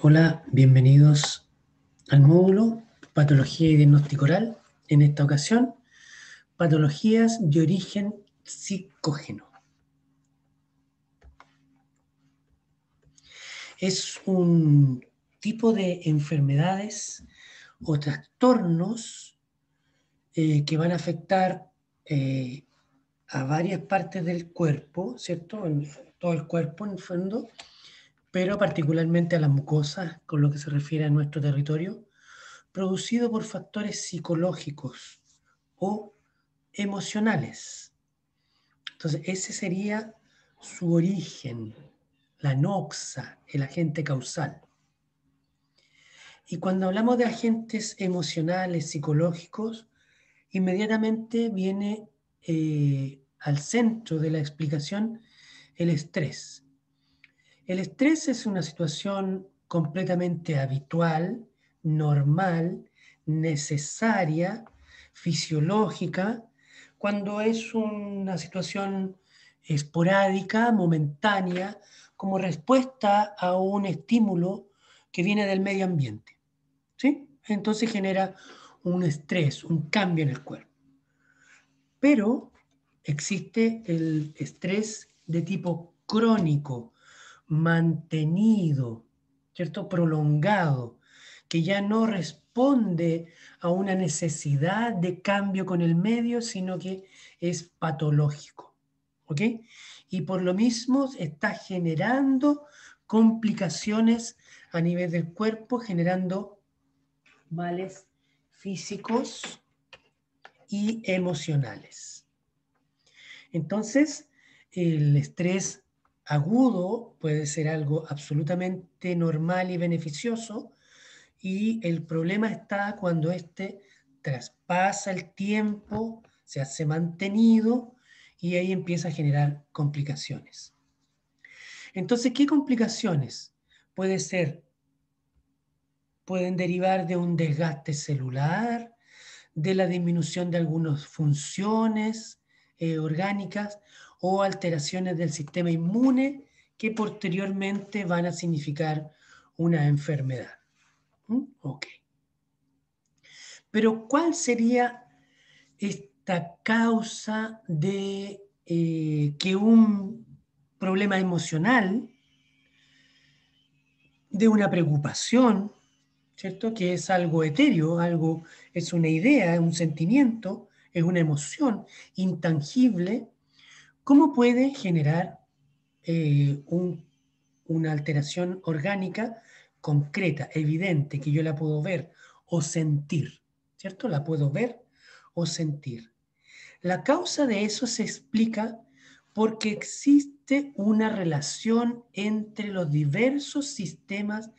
Hola, bienvenidos al módulo Patología y Diagnóstico Oral. En esta ocasión, patologías de origen psicógeno. Es un tipo de enfermedades o trastornos que van a afectar a varias partes del cuerpo, ¿cierto? En todo el cuerpo, en el fondo, pero particularmente a las mucosas, con lo que se refiere a nuestro territorio, producido por factores psicológicos o emocionales. Entonces, ese sería su origen, la noxa, el agente causal. Y cuando hablamos de agentes emocionales, psicológicos, inmediatamente viene al centro de la explicación el estrés. El estrés es una situación completamente habitual, normal, necesaria, fisiológica, cuando es una situación esporádica, momentánea, como respuesta a un estímulo que viene del medio ambiente. ¿Sí? Entonces genera un estrés, un cambio en el cuerpo. Pero existe el estrés de tipo crónico, mantenido, ¿cierto? Prolongado, que ya no responde a una necesidad de cambio con el medio, sino que es patológico, ¿ok? Y por lo mismo está generando complicaciones a nivel del cuerpo, generando males físicos y emocionales. Entonces, el estrés agudo puede ser algo absolutamente normal y beneficioso, y el problema está cuando éste traspasa el tiempo, se hace mantenido y ahí empieza a generar complicaciones. Entonces, ¿qué complicaciones? Puede ser, pueden derivar de un desgaste celular, de la disminución de algunas funciones orgánicas o alteraciones del sistema inmune que posteriormente van a significar una enfermedad. Ok. Pero ¿cuál sería esta causa de que un problema emocional, de una preocupación, ¿cierto? Que es algo etéreo, algo, es una idea, es un sentimiento, es una emoción intangible, ¿cómo puede generar una alteración orgánica concreta, evidente, que yo la puedo ver o sentir? ¿Cierto? La puedo ver o sentir. La causa de eso se explica porque existe una relación entre los diversos sistemas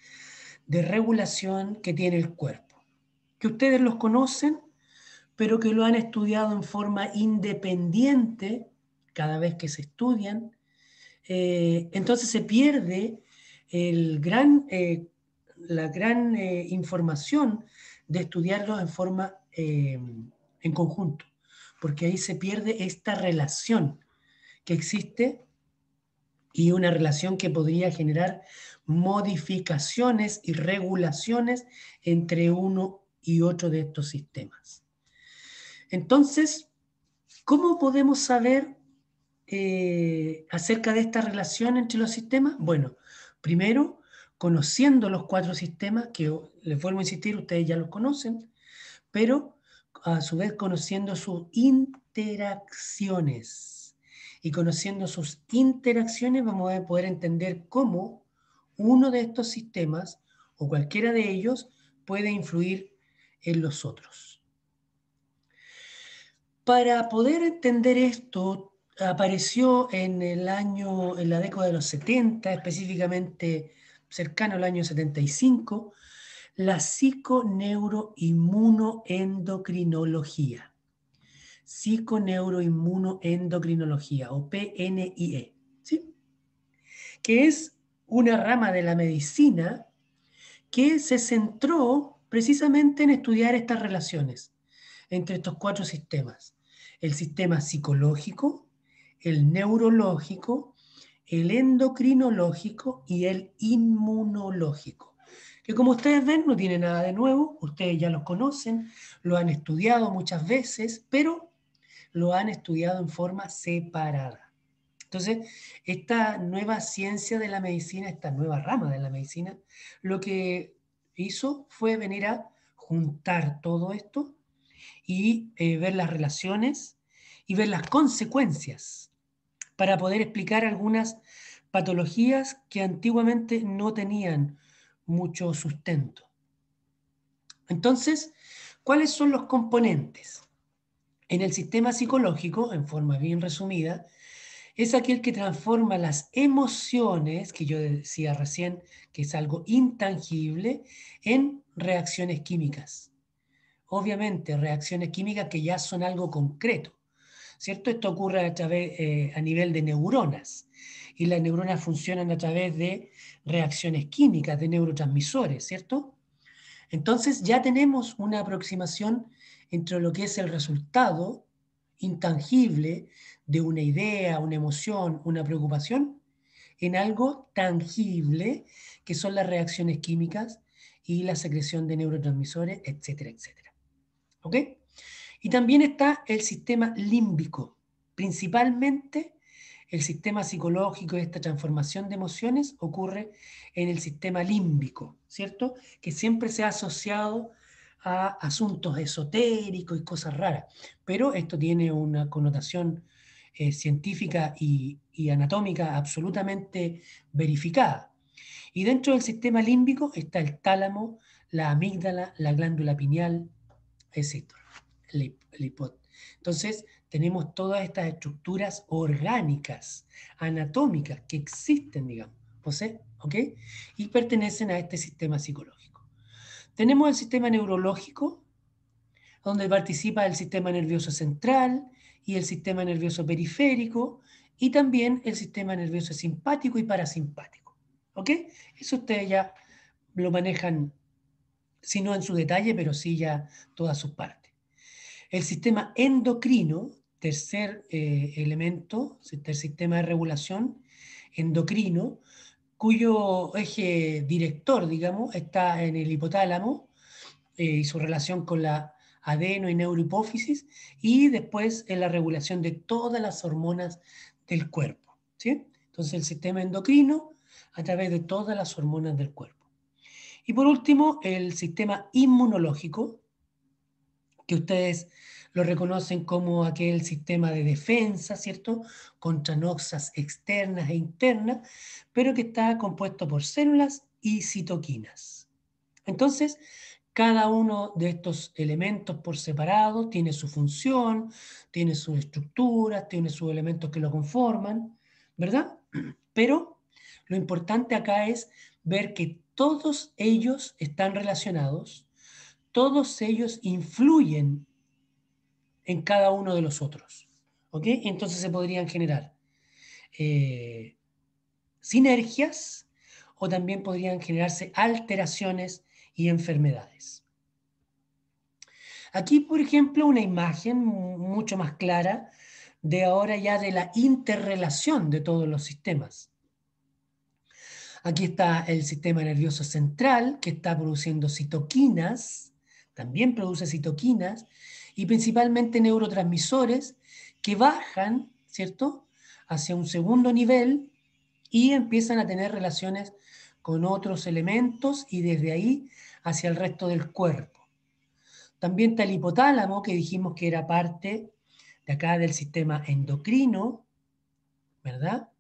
de regulación que tiene el cuerpo, que ustedes los conocen, pero que lo han estudiado en forma independiente cada vez que se estudian. Entonces se pierde la gran información de estudiarlos en forma en conjunto, porque ahí se pierde esta relación que existe, y una relación que podría generar modificaciones y regulaciones entre uno y otro de estos sistemas. Entonces, ¿cómo podemos saber acerca de esta relación entre los sistemas? Bueno, primero, conociendo los cuatro sistemas, que les vuelvo a insistir, ustedes ya los conocen, pero a su vez conociendo sus interacciones. Y conociendo sus interacciones vamos a poder entender cómo uno de estos sistemas o cualquiera de ellos puede influir en los otros. Para poder entender esto, apareció en la década de los 70, específicamente cercano al año 75, la psiconeuroinmunoendocrinología. Psiconeuroinmunoendocrinología o PNIE, ¿sí? Que es una rama de la medicina que se centró precisamente en estudiar estas relaciones entre estos cuatro sistemas: el sistema psicológico, el neurológico, el endocrinológico y el inmunológico. que como ustedes ven no tiene nada de nuevo, ustedes ya los conocen, lo han estudiado muchas veces, pero lo han estudiado en forma separada. Entonces, esta nueva ciencia de la medicina, esta nueva rama de la medicina, lo que hizo fue venir a juntar todo esto y ver las relaciones y ver las consecuencias para poder explicar algunas patologías que antiguamente no tenían mucho sustento. Entonces, ¿cuáles son los componentes? En el sistema psicológico, en forma bien resumida, es aquel que transforma las emociones, que yo decía recién, que es algo intangible, en reacciones químicas. Obviamente, reacciones químicas que ya son algo concreto, ¿cierto? Esto ocurre a nivel de neuronas, y las neuronas funcionan a través de reacciones químicas, de neurotransmisores, ¿cierto? Entonces ya tenemos una aproximación entre lo que es el resultado intangible de una idea, una emoción, una preocupación, en algo tangible, que son las reacciones químicas y la secreción de neurotransmisores, etcétera, etcétera. ¿Ok? Y también está el sistema límbico, principalmente el sistema psicológico de esta transformación de emociones ocurre en el sistema límbico, ¿cierto? Que siempre se ha asociado a asuntos esotéricos y cosas raras, pero esto tiene una connotación científica y anatómica absolutamente verificada. Y dentro del sistema límbico está el tálamo, la amígdala, la glándula pineal, etc. El hipot. Entonces, tenemos todas estas estructuras orgánicas, anatómicas, que existen, digamos, ¿ok? Y pertenecen a este sistema psicológico. Tenemos el sistema neurológico, donde participa el sistema nervioso central y el sistema nervioso periférico, y también el sistema nervioso simpático y parasimpático, ¿ok? Eso ustedes ya lo manejan, si no en su detalle, pero sí ya todas sus partes. El sistema endocrino, tercer elemento, tercer sistema de regulación endocrino, cuyo eje director, digamos, está en el hipotálamo y su relación con la adeno y neurohipófisis, y después en la regulación de todas las hormonas del cuerpo, ¿sí? Entonces el sistema endocrino a través de todas las hormonas del cuerpo. Y por último, el sistema inmunológico, que ustedes lo reconocen como aquel sistema de defensa, ¿cierto? Contra noxas externas e internas, pero que está compuesto por células y citoquinas. Entonces, cada uno de estos elementos por separado tiene su función, tiene sus estructuras, tiene sus elementos que lo conforman, ¿verdad? Pero lo importante acá es ver que todos ellos están relacionados, todos ellos influyen en cada uno de los otros. ¿Ok? Entonces se podrían generar eh, sinergias o también podrían generarse alteraciones y enfermedades. Aquí, por ejemplo, una imagen mucho más clara de ahora ya de la interrelación de todos los sistemas. Aquí está el sistema nervioso central que está produciendo citoquinas, también produce citoquinas, y principalmente neurotransmisores que bajan, ¿cierto?, hacia un segundo nivel y empiezan a tener relaciones con otros elementos y desde ahí hacia el resto del cuerpo. También está el hipotálamo, que dijimos que era parte de acá del sistema endocrino, ¿verdad?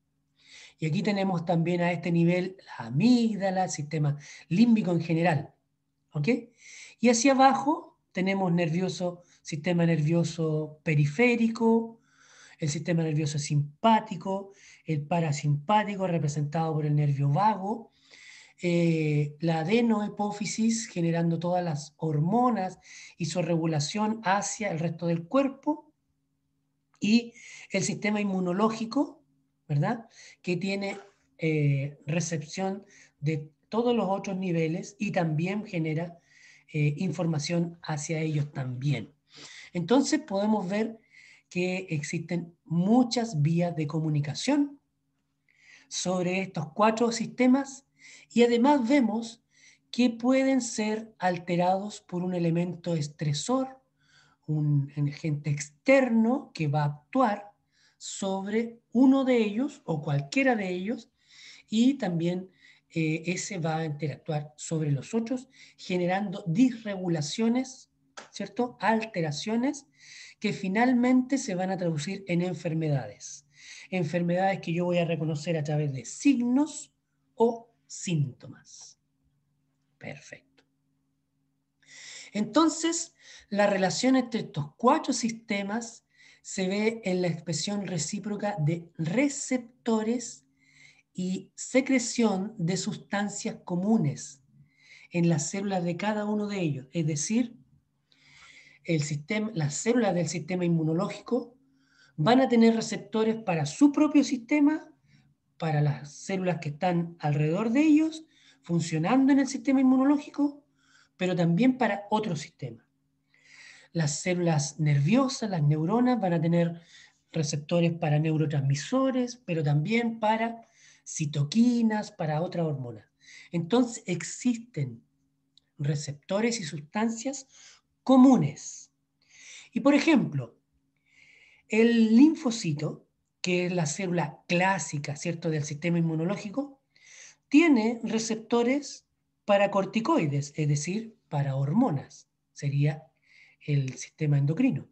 Y aquí tenemos también a este nivel la amígdala, el sistema límbico en general, ¿ok? Y hacia abajo tenemos sistema nervioso periférico, el sistema nervioso simpático, el parasimpático representado por el nervio vago, la adenohipófisis generando todas las hormonas y su regulación hacia el resto del cuerpo, y el sistema inmunológico, ¿verdad? Que tiene recepción de todos los otros niveles y también genera información hacia ellos también. Entonces podemos ver que existen muchas vías de comunicación sobre estos 4 sistemas y además vemos que pueden ser alterados por un elemento estresor, un agente externo que va a actuar sobre uno de ellos o cualquiera de ellos, y también ese va a interactuar sobre los otros, generando disregulaciones, ¿cierto? Alteraciones que finalmente se van a traducir en enfermedades. Enfermedades que yo voy a reconocer a través de signos o síntomas. Perfecto. Entonces, la relación entre estos cuatro sistemas se ve en la expresión recíproca de receptores y secreción de sustancias comunes en las células de cada uno de ellos. Es decir, las células del sistema inmunológico van a tener receptores para su propio sistema, para las células que están alrededor de ellos, funcionando en el sistema inmunológico, pero también para otros sistemas. Las células nerviosas, las neuronas, van a tener receptores para neurotransmisores, pero también para citoquinas, para otras hormonas. Entonces existen receptores y sustancias comunes. Y por ejemplo, el linfocito, que es la célula clásica, ¿cierto?, del sistema inmunológico, tiene receptores para corticoides, es decir, para hormonas. Sería el sistema endocrino.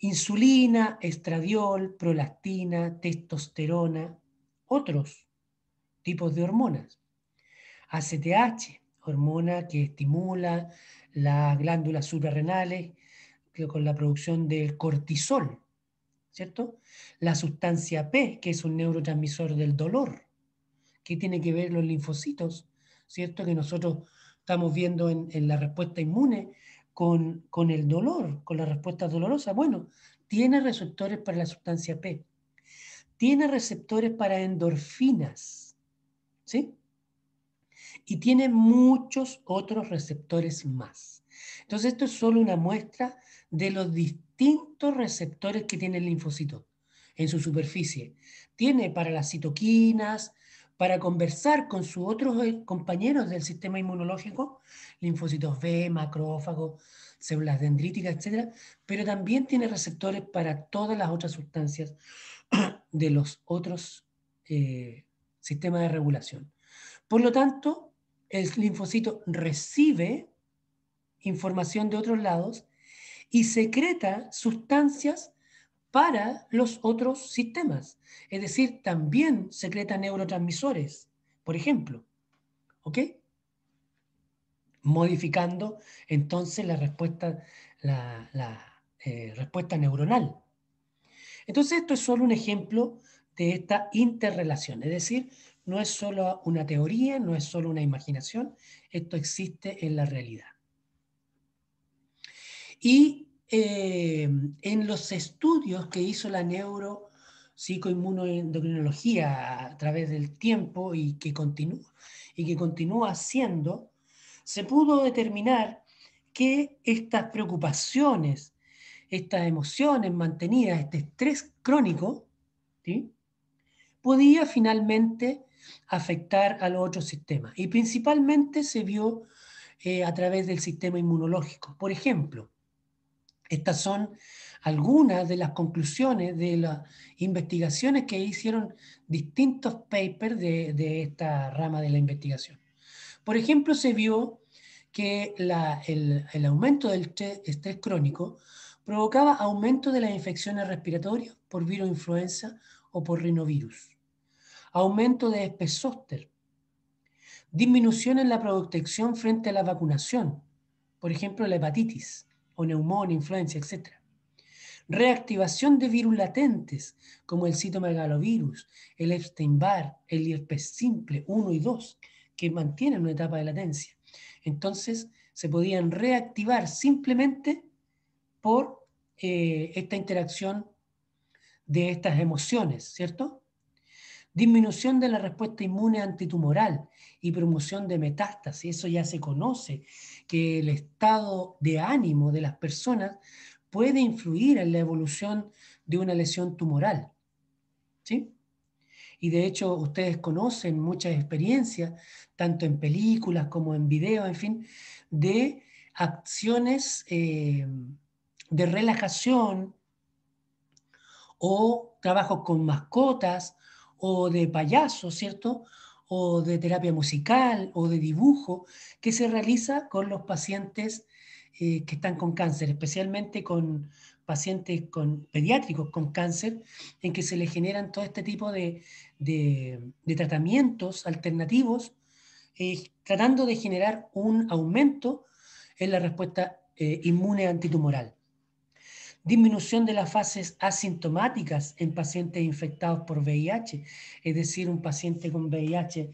Insulina, estradiol, prolactina, testosterona, otros tipos de hormonas. ACTH, hormona que estimula las glándulas suprarrenales con la producción del cortisol, ¿cierto? La sustancia P, que es un neurotransmisor del dolor. ¿Qué tiene que ver los linfocitos? ¿Cierto? Que nosotros estamos viendo en la respuesta inmune con el dolor, con la respuesta dolorosa. Bueno, tiene receptores para la sustancia P. Tiene receptores para endorfinas, ¿sí? Y tiene muchos otros receptores más. Entonces, esto es solo una muestra de los distintos receptores que tiene el linfocito en su superficie. Tiene para las citoquinas, para conversar con sus otros compañeros del sistema inmunológico, linfocitos B, macrófagos, células dendríticas, etc. Pero también tiene receptores para todas las otras sustancias de los otros sistemas de regulación. Por lo tanto, el linfocito recibe información de otros lados y secreta sustancias para los otros sistemas. Es decir, también secreta neurotransmisores, por ejemplo. ¿Ok? Modificando entonces la respuesta neuronal. Entonces, esto es solo un ejemplo de esta interrelación. Es decir, no es solo una teoría, no es solo una imaginación, esto existe en la realidad. Y en los estudios que hizo la neuropsicoinmunoendocrinología a través del tiempo y que continúa haciendo, se pudo determinar que estas preocupaciones, estas emociones mantenidas, este estrés crónico, ¿sí?, podía finalmente afectar a los otros sistemas. Y principalmente se vio a través del sistema inmunológico. Por ejemplo, estas son algunas de las conclusiones de las investigaciones que hicieron distintos papers de esta rama de la investigación. Por ejemplo, se vio que el aumento del estrés crónico provocaba aumento de las infecciones respiratorias por virus influenza o por rinovirus, aumento de herpes zóster, disminución en la protección frente a la vacunación, por ejemplo la hepatitis o neumonía, influenza, etc. Reactivación de virus latentes como el citomegalovirus, el Epstein-Barr, el herpes simple 1 y 2, que mantienen una etapa de latencia. Entonces se podían reactivar simplemente por esta interacción de estas emociones, ¿cierto? Disminución de la respuesta inmune antitumoral y promoción de metástasis. Eso ya se conoce, que el estado de ánimo de las personas puede influir en la evolución de una lesión tumoral, ¿sí? y de hecho ustedes conocen muchas experiencias, tanto en películas como en videos, en fin, de acciones de relajación o trabajos con mascotas o de payasos, ¿cierto? O de terapia musical o de dibujo que se realiza con los pacientes que están con cáncer, especialmente con pacientes pediátricos con cáncer, en que se les generan todo este tipo de tratamientos alternativos, tratando de generar un aumento en la respuesta inmune antitumoral. Disminución de las fases asintomáticas en pacientes infectados por VIH, es decir, un paciente con VIH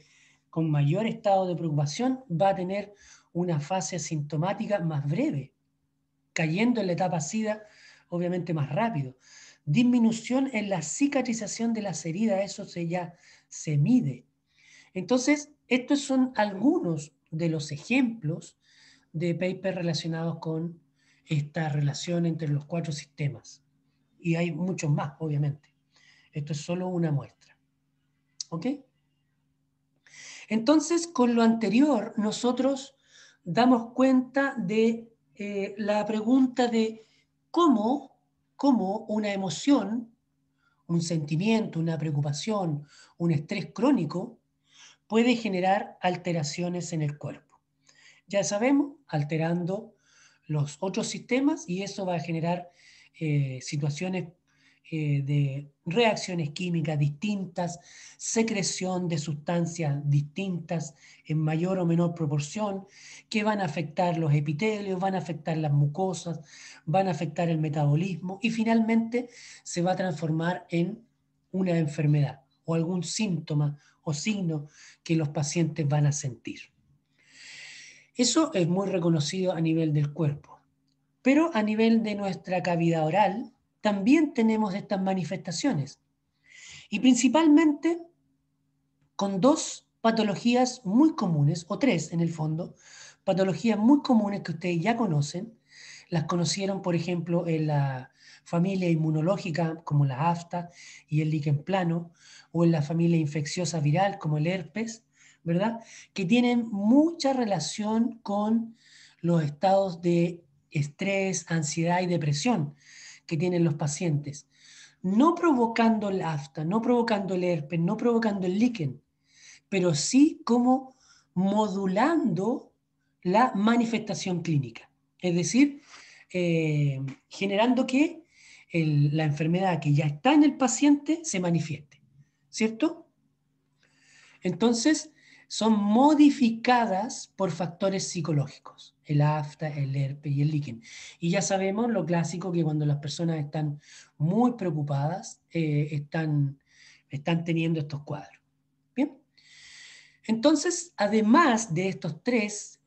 con mayor estado de preocupación va a tener una fase asintomática más breve, cayendo en la etapa SIDA obviamente más rápido. Disminución en la cicatrización de las heridas, eso ya se mide. Entonces, estos son algunos de los ejemplos de papers relacionados con esta relación entre los 4 sistemas. Y hay muchos más, obviamente. Esto es solo una muestra. ¿Ok? Entonces, con lo anterior, nosotros damos cuenta de la pregunta de cómo una emoción, un sentimiento, una preocupación, un estrés crónico puede generar alteraciones en el cuerpo. Ya sabemos, alterando los otros sistemas, y eso va a generar situaciones de reacciones químicas distintas, secreción de sustancias distintas en mayor o menor proporción, que van a afectar los epitelios, van a afectar las mucosas, van a afectar el metabolismo y finalmente se va a transformar en una enfermedad o algún síntoma o signo que los pacientes van a sentir. Eso es muy reconocido a nivel del cuerpo, pero a nivel de nuestra cavidad oral también tenemos estas manifestaciones y principalmente con 2 patologías muy comunes, o 3 en el fondo, patologías muy comunes que ustedes ya conocen, las conocieron por ejemplo en la familia inmunológica como la afta y el líquen plano, o en la familia infecciosa viral como el herpes, ¿verdad? Que tienen mucha relación con los estados de estrés, ansiedad y depresión que tienen los pacientes, no provocando el afta, no provocando el herpes, no provocando el líquen, pero sí como modulando la manifestación clínica. Es decir, generando que la enfermedad que ya está en el paciente se manifieste, ¿cierto? Entonces, son modificadas por factores psicológicos, el afta, el herpes y el líquen. Y ya sabemos lo clásico que cuando las personas están muy preocupadas, están teniendo estos cuadros. Bien. Entonces, además de estos 3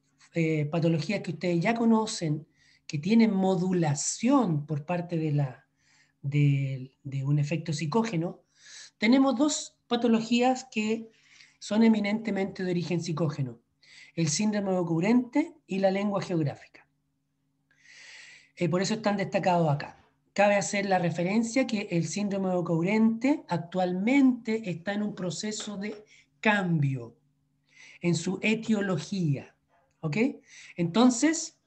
patologías que ustedes ya conocen, que tienen modulación por parte de un efecto psicógeno, tenemos 2 patologías que son eminentemente de origen psicógeno: el síndrome ocurrente y la lengua geográfica. Por eso están destacados acá. Cabe hacer la referencia que el síndrome ocurrente actualmente está en un proceso de cambio en su etiología. ¿Ok? Entonces,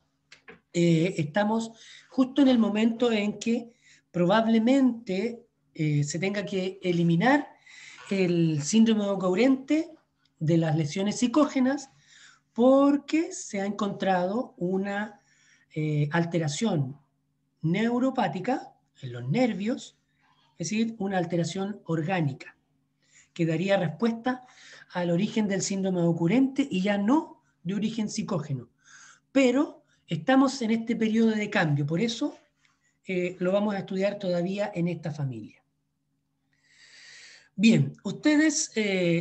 estamos justo en el momento en que probablemente se tenga que eliminar el síndrome ocurrente de las lesiones psicógenas porque se ha encontrado una alteración neuropática en los nervios, es decir, una alteración orgánica que daría respuesta al origen del síndrome ocurrente y ya no de origen psicógeno. Pero estamos en este periodo de cambio, por eso lo vamos a estudiar todavía en esta familia. Bien, ustedes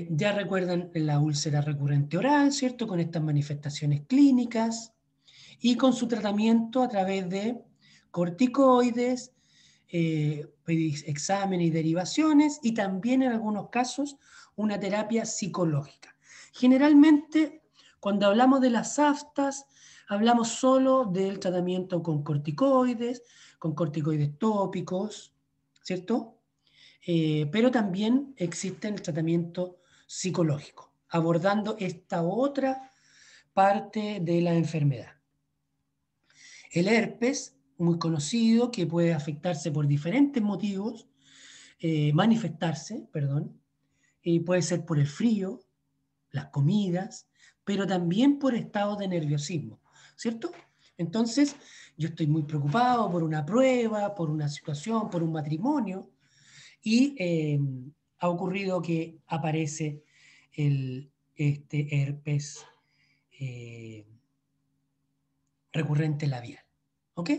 ya recuerdan la úlcera recurrente oral, ¿cierto? Con estas manifestaciones clínicas y con su tratamiento a través de corticoides, examen y derivaciones, y también en algunos casos una terapia psicológica. Generalmente, cuando hablamos de las aftas, hablamos solo del tratamiento con corticoides tópicos, ¿cierto? pero también existe el tratamiento psicológico, abordando esta otra parte de la enfermedad. El herpes, muy conocido, que puede afectarse por diferentes motivos, manifestarse, perdón, puede ser por el frío, las comidas, pero también por estados de nerviosismo, ¿cierto? Entonces, yo estoy muy preocupado por una prueba, por una situación, por un matrimonio, y ha ocurrido que aparece este herpes eh, recurrente labial, ¿ok?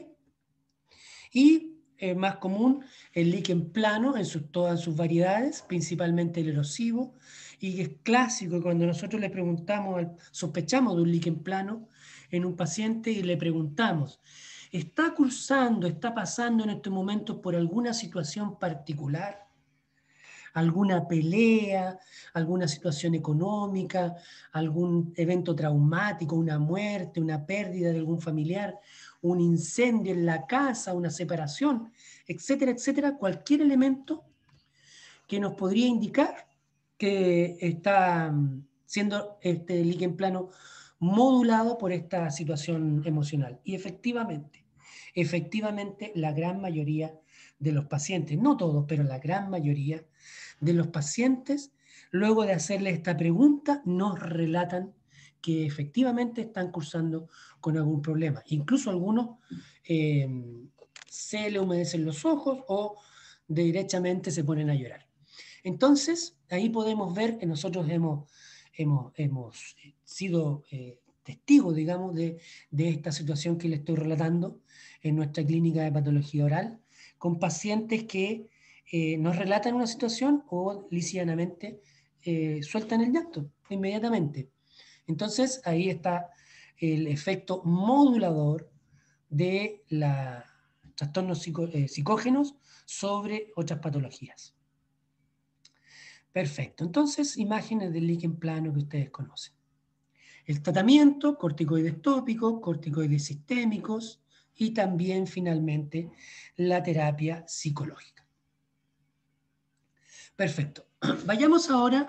Y más común, el líquen plano en todas sus variedades, principalmente el erosivo, y que es clásico cuando nosotros le preguntamos, sospechamos de un líquen plano en un paciente y le preguntamos, ¿está cursando, está pasando en estos momentos por alguna situación particular? ¿Alguna pelea, alguna situación económica, algún evento traumático, una muerte, una pérdida de algún familiar, un incendio en la casa, una separación, etcétera, etcétera? Cualquier elemento que nos podría indicar que está siendo este líquen plano modulado por esta situación emocional. Y efectivamente la gran mayoría de los pacientes, no todos, pero la gran mayoría de los pacientes, luego de hacerle esta pregunta, nos relatan que efectivamente están cursando con algún problema. Incluso algunos se le humedecen los ojos o derechamente se ponen a llorar. Entonces, ahí podemos ver que nosotros hemos sido testigos, digamos, de esta situación que le estoy relatando en nuestra clínica de patología oral, con pacientes que nos relatan una situación o lícitamente sueltan el llanto inmediatamente. Entonces, ahí está el efecto modulador de los trastornos psicógenos sobre otras patologías. Perfecto. Entonces, imágenes del líquen plano que ustedes conocen. El tratamiento, corticoides tópicos, corticoides sistémicos y también, finalmente, la terapia psicológica. Perfecto. Vayamos ahora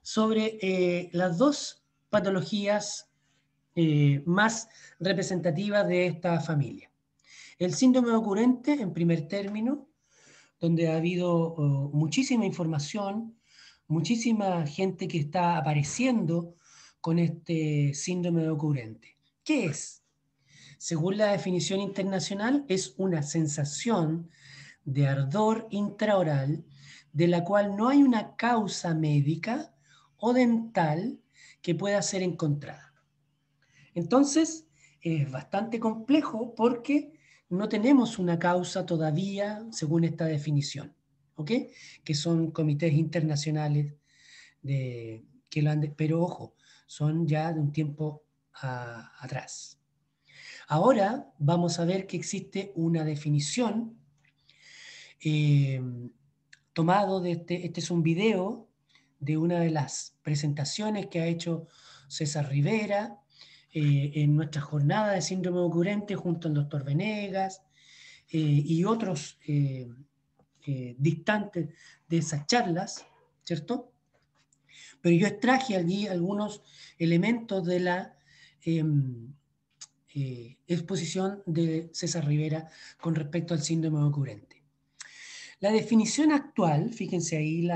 sobre las dos patologías más representativas de esta familia. El síndrome ocurrente, en primer término, donde ha habido muchísima información, muchísima gente que está apareciendo con este síndrome ocurrente. ¿Qué es? Según la definición internacional, es una sensación de ardor intraoral de la cual no hay una causa médica o dental que pueda ser encontrada. Entonces, es bastante complejo porque no tenemos una causa todavía según esta definición, ¿ok? Que son comités internacionales que lo han pero ojo, son ya de un tiempo atrás. Ahora vamos a ver que existe una definición eh, tomado de este es un video de una de las presentaciones que ha hecho César Rivera en nuestra jornada de síndrome ocurrente junto al doctor Venegas y otros dictantes de esas charlas, ¿cierto? Pero yo extraje allí algunos elementos de la exposición de César Rivera con respecto al síndrome ocurrente. La definición actual, fíjense ahí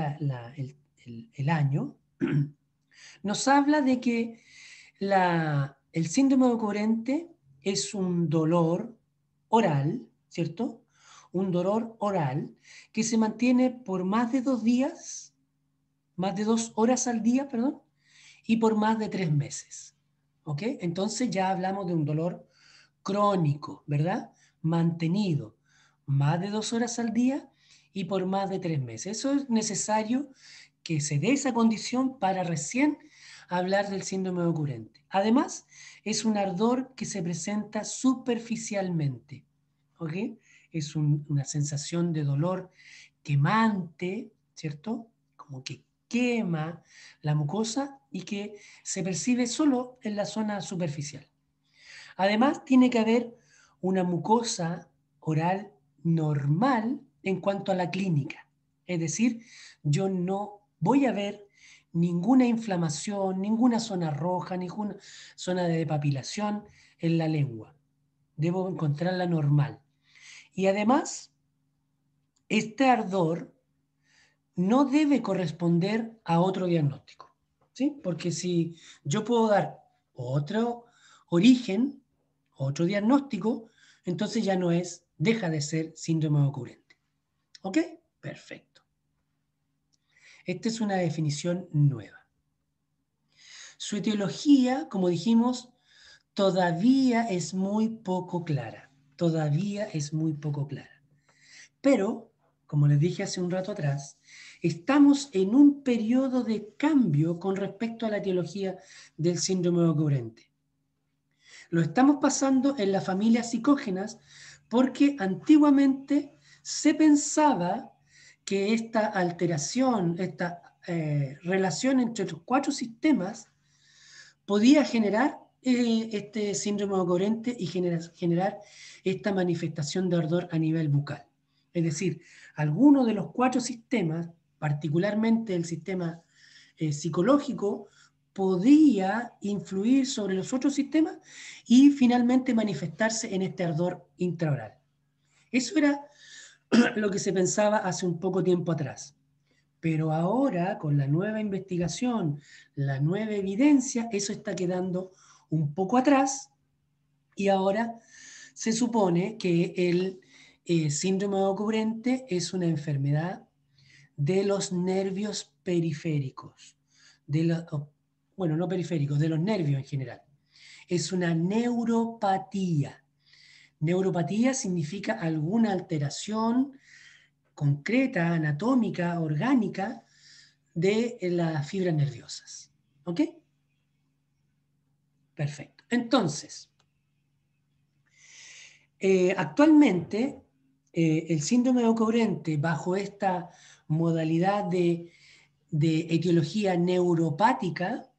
el año, nos habla de que el síndrome ocurrente es un dolor oral, ¿cierto? Un dolor oral que se mantiene por más de 2 días, más de 2 horas al día, perdón, y por más de 3 meses. ¿Ok? Entonces ya hablamos de un dolor crónico, ¿verdad? Mantenido más de 2 horas al día y por más de 3 meses. Eso es necesario que se dé esa condición para recién hablar del síndrome ocurrente. Además, es un ardor que se presenta superficialmente, ¿ok? Es una sensación de dolor quemante, ¿cierto? Como que quema la mucosa y que se percibe solo en la zona superficial. Además, tiene que haber una mucosa oral normal en cuanto a la clínica. Es decir, yo no voy a ver ninguna inflamación, ninguna zona roja, ninguna zona de depapilación en la lengua. Debo encontrarla normal. Y además, este ardor no debe corresponder a otro diagnóstico, ¿sí? Porque si yo puedo dar otro origen, otro diagnóstico, entonces ya no es, deja de ser síndrome ocurrente. ¿Ok? Perfecto. Esta es una definición nueva. Su etiología, como dijimos, todavía es muy poco clara. Todavía es muy poco clara. Pero, como les dije hace un rato atrás, estamos en un periodo de cambio con respecto a la etiología del síndrome ocurrente. Lo estamos pasando en las familias psicógenas porque antiguamente se pensaba que esta alteración, esta relación entre los 4 sistemas podía generar este síndrome ocurrente y generar esta manifestación de ardor a nivel bucal. Es decir, alguno de los 4 sistemas, particularmente el sistema psicológico, podía influir sobre los otros sistemas y finalmente manifestarse en este ardor intraoral. Eso era lo que se pensaba hace un poco tiempo atrás. Pero ahora, con la nueva investigación, la nueva evidencia, eso está quedando un poco atrás y ahora se supone que el síndrome ocurrente es una enfermedad de los nervios periféricos, bueno, no periféricos, de los nervios en general. Es una neuropatía. Neuropatía significa alguna alteración concreta, anatómica, orgánica, de las fibras nerviosas. ¿Ok? Perfecto. Entonces, actualmente, el síndrome ocurrente bajo esta modalidad de etiología neuropática,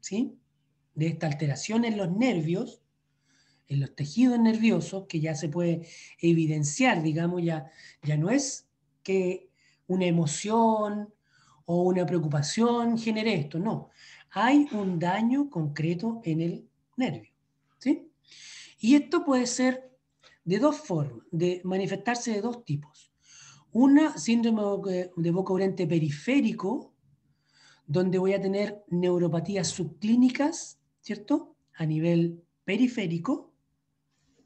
¿sí? De esta alteración en los nervios, en los tejidos nerviosos, que ya se puede evidenciar, digamos, ya no es que una emoción o una preocupación genere esto, no. Hay un daño concreto en el nervio, ¿sí? Y esto puede ser de dos formas, de manifestarse de dos tipos. Una, síndrome de boca urente periférico, donde voy a tener neuropatías subclínicas, ¿cierto? A nivel periférico,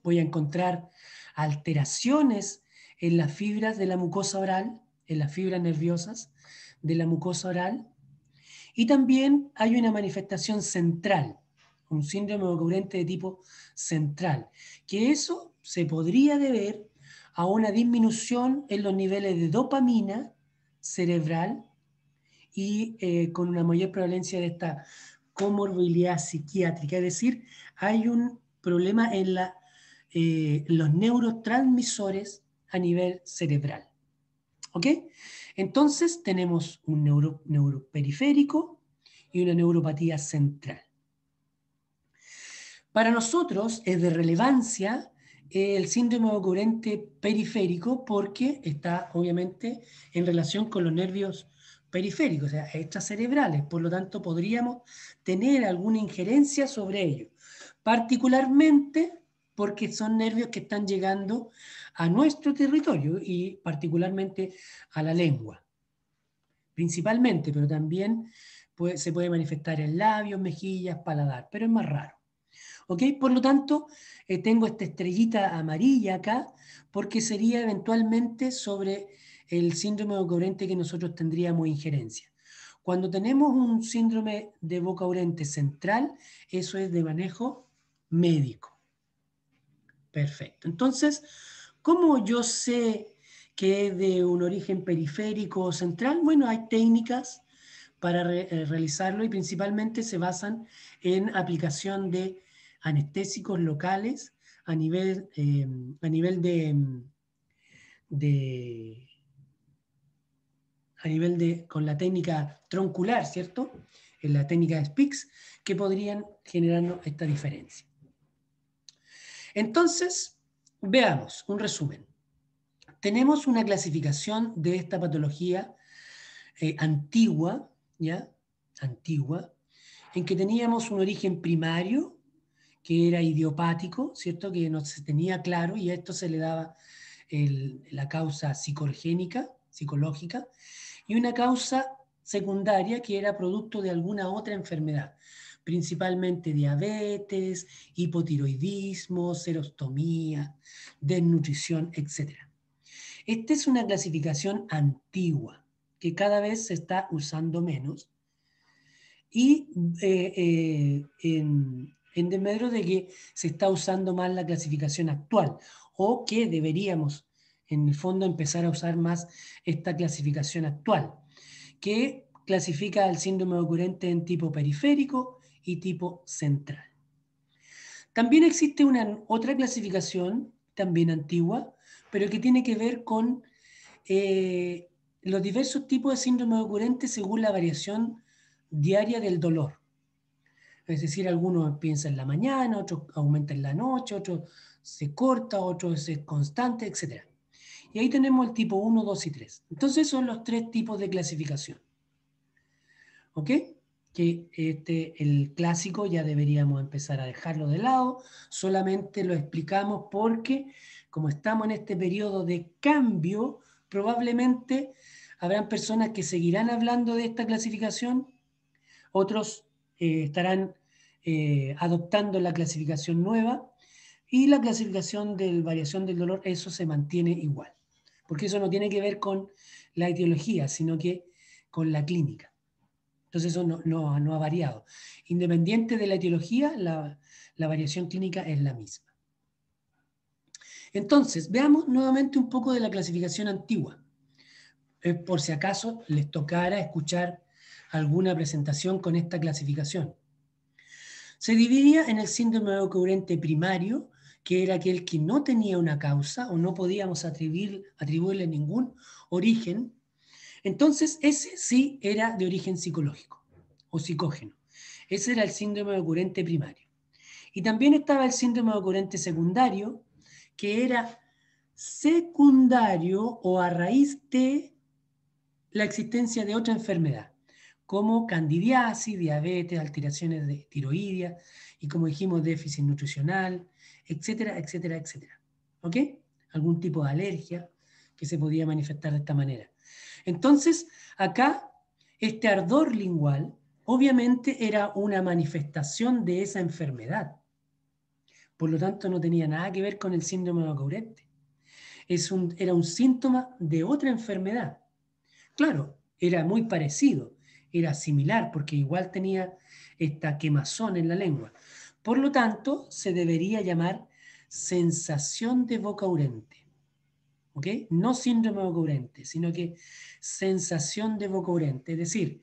voy a encontrar alteraciones en las fibras de la mucosa oral, en las fibras nerviosas de la mucosa oral, y también hay una manifestación central, un síndrome ocurrente de tipo central, que eso se podría deber a una disminución en los niveles de dopamina cerebral y con una mayor prevalencia de esta comorbilidad psiquiátrica, es decir, hay un problema en los neurotransmisores a nivel cerebral. ¿Ok? Entonces tenemos un neuroperiférico y una neuropatía central. Para nosotros es de relevancia el síndrome ocurrente periférico porque está obviamente en relación con los nervios periféricos, o sea, extracerebrales, por lo tanto podríamos tener alguna injerencia sobre ellos, particularmente porque son nervios que están llegando a nuestro territorio y particularmente a la lengua, principalmente, pero también se puede manifestar en labios, mejillas, paladar, pero es más raro. ¿Ok? Por lo tanto, tengo esta estrellita amarilla acá porque sería eventualmente sobre el síndrome de boca urente que nosotros tendríamos injerencia. Cuando tenemos un síndrome de boca urente central, eso es de manejo médico. Perfecto. Entonces, ¿cómo yo sé que es de un origen periférico o central? Bueno, hay técnicas para realizarlo y principalmente se basan en aplicación de anestésicos locales a nivel de con la técnica troncular, ¿cierto? En la técnica de Spix, que podrían generarnos esta diferencia. Entonces, veamos un resumen. tenemos una clasificación de esta patología antigua, ¿ya? Antigua, en que teníamos un origen primario, que era idiopático, ¿cierto? Que no se tenía claro, y a esto se le daba la causa psicológica, y una causa secundaria que era producto de alguna otra enfermedad, principalmente diabetes, hipotiroidismo, serostomía, desnutrición, etc. Esta es una clasificación antigua que cada vez se está usando menos y en desmedro de que se está usando más la clasificación actual o que deberíamos en el fondo empezar a usar más esta clasificación actual, que clasifica el síndrome ocurrente en tipo periférico y tipo central. También existe una otra clasificación, también antigua, pero que tiene que ver con los diversos tipos de síndrome ocurrente según la variación diaria del dolor. Es decir, algunos piensan en la mañana, otros aumentan en la noche, otros se corta, otros es constante, etc. Y ahí tenemos el tipo 1, 2 y 3. Entonces son los tres tipos de clasificación. ¿Ok? Que el clásico ya deberíamos empezar a dejarlo de lado, solamente lo explicamos porque como estamos en este periodo de cambio, probablemente habrán personas que seguirán hablando de esta clasificación, otros estarán adoptando la clasificación nueva y la clasificación de variación del dolor, eso se mantiene igual, porque eso no tiene que ver con la etiología, sino que con la clínica. Entonces eso no ha variado. Independiente de la etiología, la variación clínica es la misma. Entonces, veamos nuevamente un poco de la clasificación antigua, por si acaso les tocara escuchar alguna presentación con esta clasificación. Se dividía en el síndrome ocurrente primario, que era aquel que no tenía una causa o no podíamos atribuirle ningún origen. Entonces, ese sí era de origen psicológico o psicógeno. Ese era el síndrome ocurrente primario. Y también estaba el síndrome ocurrente secundario, que era secundario o a raíz de la existencia de otra enfermedad, como candidiasis, diabetes, alteraciones de tiroides y, como dijimos, déficit nutricional, etcétera, etcétera, etcétera. ¿Ok? Algún tipo de alergia que se podía manifestar de esta manera. Entonces, acá, este ardor lingual obviamente era una manifestación de esa enfermedad. Por lo tanto, no tenía nada que ver con el síndrome ocurrente. Era un síntoma de otra enfermedad. Claro, era muy parecido, era similar, porque igual tenía esta quemazón en la lengua. Por lo tanto, se debería llamar sensación de boca urente. ¿Ok? No síndrome ocurrente, sino que sensación de boca urente. Es decir,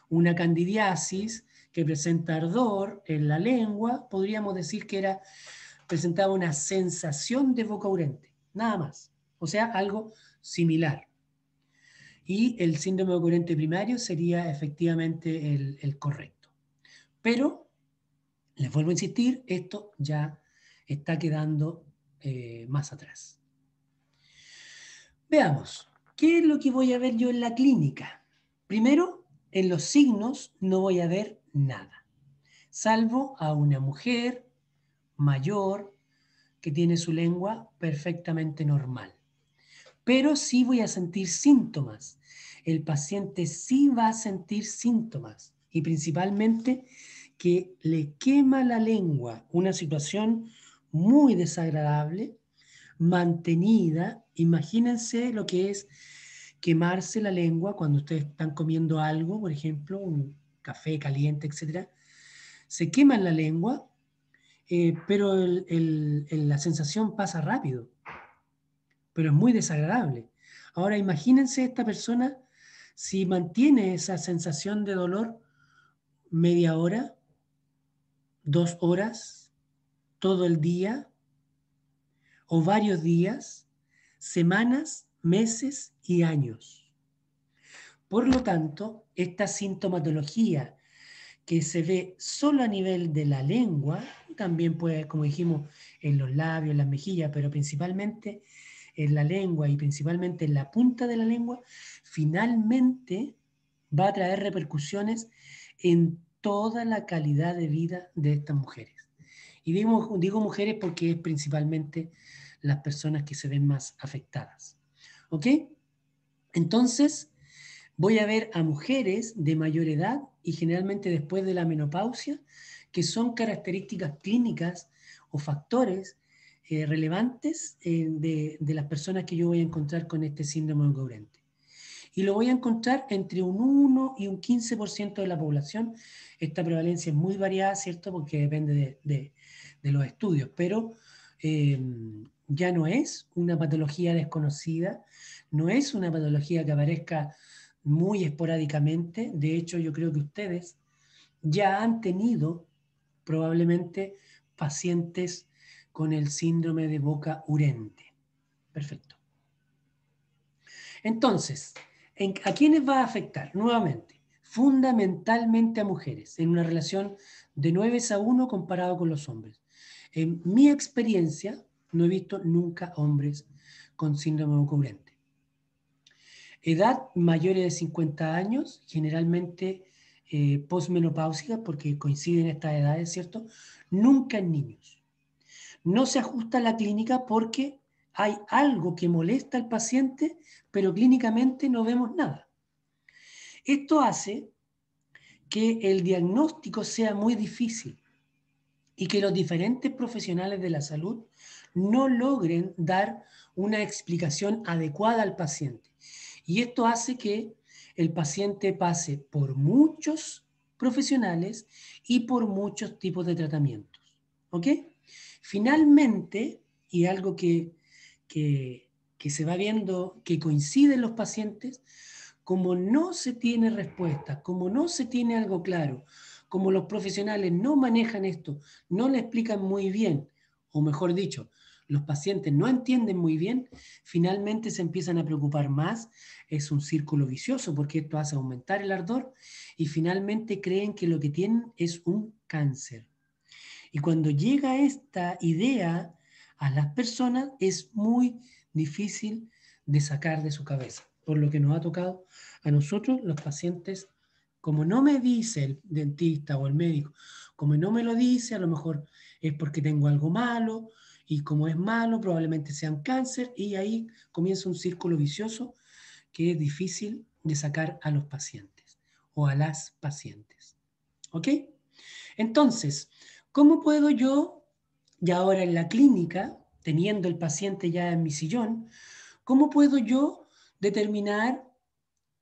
una candidiasis que presenta ardor en la lengua, podríamos decir que presentaba una sensación de boca urente, nada más. O sea, algo similar. Y el síndrome ocurrente primario sería efectivamente el correcto. Pero, les vuelvo a insistir, esto ya está quedando más atrás. Veamos, ¿qué es lo que voy a ver yo en la clínica? Primero, en los signos no voy a ver nada, salvo a una mujer mayor que tiene su lengua perfectamente normal. Pero sí voy a sentir síntomas. El paciente sí va a sentir síntomas y principalmente que le quema la lengua, una situación muy desagradable, mantenida. Imagínense lo que es quemarse la lengua cuando ustedes están comiendo algo, por ejemplo, un café caliente, etc. Se queman la lengua, pero la sensación pasa rápido, pero es muy desagradable. Ahora imagínense esta persona si mantiene esa sensación de dolor media hora, 2 horas, todo el día o varios días, semanas, meses y años. Por lo tanto, esta sintomatología que se ve solo a nivel de la lengua, también puede, como dijimos, en los labios, en las mejillas, pero principalmente en la lengua y principalmente en la punta de la lengua, finalmente va a traer repercusiones en toda la calidad de vida de estas mujeres. Y digo mujeres porque es principalmente las personas que se ven más afectadas. ¿Ok? Entonces, voy a ver a mujeres de mayor edad y generalmente después de la menopausia, que son características clínicas o factores relevantes de las personas que yo voy a encontrar con este síndrome de Guren. Y lo voy a encontrar entre un 1 y un 15% de la población. Esta prevalencia es muy variada, ¿cierto? Porque depende de los estudios, pero ya no es una patología desconocida, no es una patología que aparezca muy esporádicamente. De hecho, yo creo que ustedes ya han tenido probablemente pacientes con el síndrome de boca urente. Perfecto. Entonces, ¿a quiénes va a afectar? Nuevamente, fundamentalmente a mujeres, en una relación de 9-1 comparado con los hombres. En mi experiencia, no he visto nunca hombres con síndrome de boca urente. Edad mayores de 50 años, generalmente posmenopáusica, porque coinciden estas edades, ¿cierto? Nunca en niños. No se ajusta a la clínica porque hay algo que molesta al paciente, pero clínicamente no vemos nada. Esto hace que el diagnóstico sea muy difícil y que los diferentes profesionales de la salud no logren dar una explicación adecuada al paciente. Y esto hace que el paciente pase por muchos profesionales y por muchos tipos de tratamientos. ¿Ok? Finalmente, y algo que se va viendo que coincide en los pacientes, como no se tiene respuesta, como no se tiene algo claro, como los profesionales no manejan esto, no le explican muy bien, o mejor dicho, los pacientes no entienden muy bien, finalmente se empiezan a preocupar más. Es un círculo vicioso porque esto hace aumentar el ardor y finalmente creen que lo que tienen es un cáncer. Y cuando llega esta idea a las personas es muy difícil de sacar de su cabeza, por lo que nos ha tocado a nosotros los pacientes, como no me dice el dentista o el médico, como no me lo dice, a lo mejor es porque tengo algo malo, y como es malo, probablemente sea un cáncer, y ahí comienza un círculo vicioso que es difícil de sacar a los pacientes o a las pacientes. ¿Ok? Entonces, ¿cómo puedo yo, ya ahora en la clínica, teniendo el paciente ya en mi sillón, cómo puedo yo determinar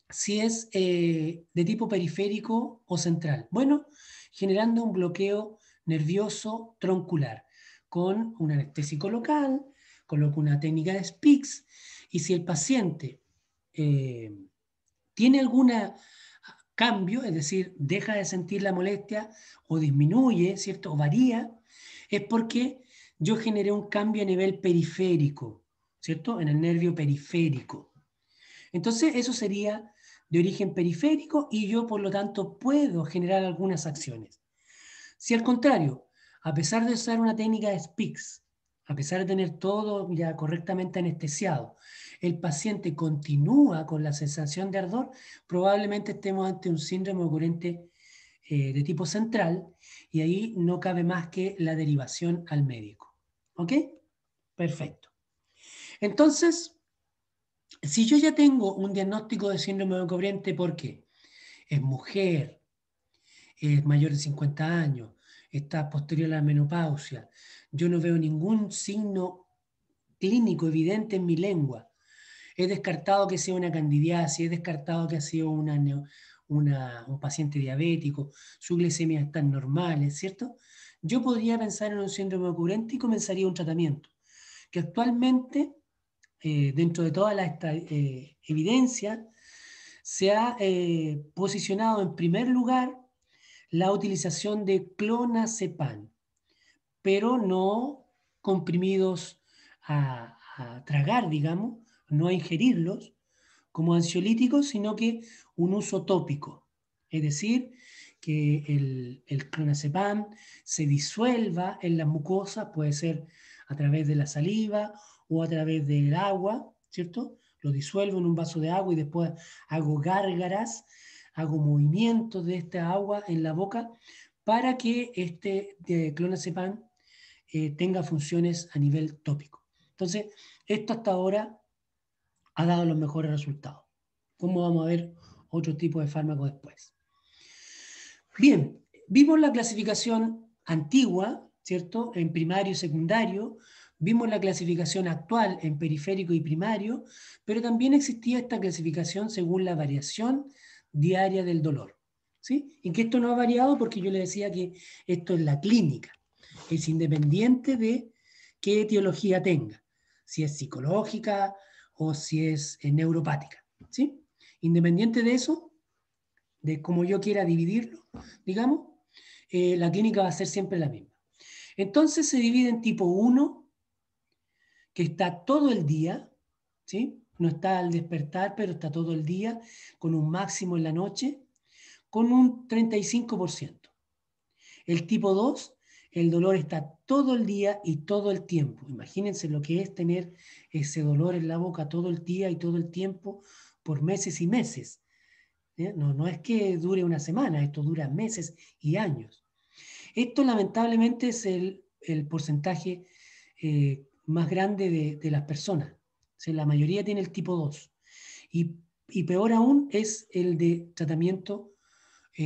si es de tipo periférico o central? Bueno, generando un bloqueo nervioso troncular con un anestésico local, coloco una técnica de SPICS, y si el paciente eh, tiene algún cambio, es decir, deja de sentir la molestia o disminuye, ¿cierto? O varía, es porque yo generé un cambio a nivel periférico, ¿cierto? En el nervio periférico. Entonces, eso sería de origen periférico y yo, por lo tanto, puedo generar algunas acciones. Si al contrario, a pesar de usar una técnica de SPICS, a pesar de tener todo ya correctamente anestesiado, el paciente continúa con la sensación de ardor, probablemente estemos ante un síndrome ocurrente de tipo central y ahí no cabe más que la derivación al médico. ¿Ok? Perfecto. Entonces, si yo ya tengo un diagnóstico de síndrome de corriente, ¿por qué? Es mujer, es mayor de 50 años, está posterior a la menopausia, yo no veo ningún signo clínico evidente en mi lengua, he descartado que sea una candidiasis, he descartado que ha sido un paciente diabético, su glicemia está normal, ¿cierto? Yo podría pensar en un síndrome ocurrente y comenzaría un tratamiento que actualmente, dentro de toda la evidencia, se ha posicionado en primer lugar la utilización de clonazepam, pero no comprimidos a tragar, digamos, no a ingerirlos como ansiolíticos, sino que un uso tópico. Es decir, que el clonazepam se disuelva en las mucosas, puede ser a través de la saliva o a través del agua, ¿cierto? Lo disuelvo en un vaso de agua y después hago gárgaras, hago movimientos de esta agua en la boca para que este clonazepam tenga funciones a nivel tópico. Entonces, esto hasta ahora ha dado los mejores resultados. ¿Cómo vamos a ver otro tipo de fármaco después? Bien, vimos la clasificación antigua, ¿cierto? En primario y secundario. Vimos la clasificación actual en periférico y primario, pero también existía esta clasificación según la variación diaria del dolor. ¿Sí? Y que esto no ha variado porque yo le decía que esto es la clínica. Es independiente de qué etiología tenga, si es psicológica o si es neuropática. ¿Sí? Independiente de eso, de cómo yo quiera dividirlo, digamos, la clínica va a ser siempre la misma. Entonces se divide en tipo 1, que está todo el día, ¿sí? No está al despertar, pero está todo el día, con un máximo en la noche, con un 35%. El tipo 2, el dolor está todo el día y todo el tiempo. Imagínense lo que es tener ese dolor en la boca todo el día y todo el tiempo por meses y meses. No, no es que dure una semana, esto dura meses y años. Esto lamentablemente es el porcentaje más grande de las personas. O sea, la mayoría tiene el tipo 2. Y peor aún es el de tratamiento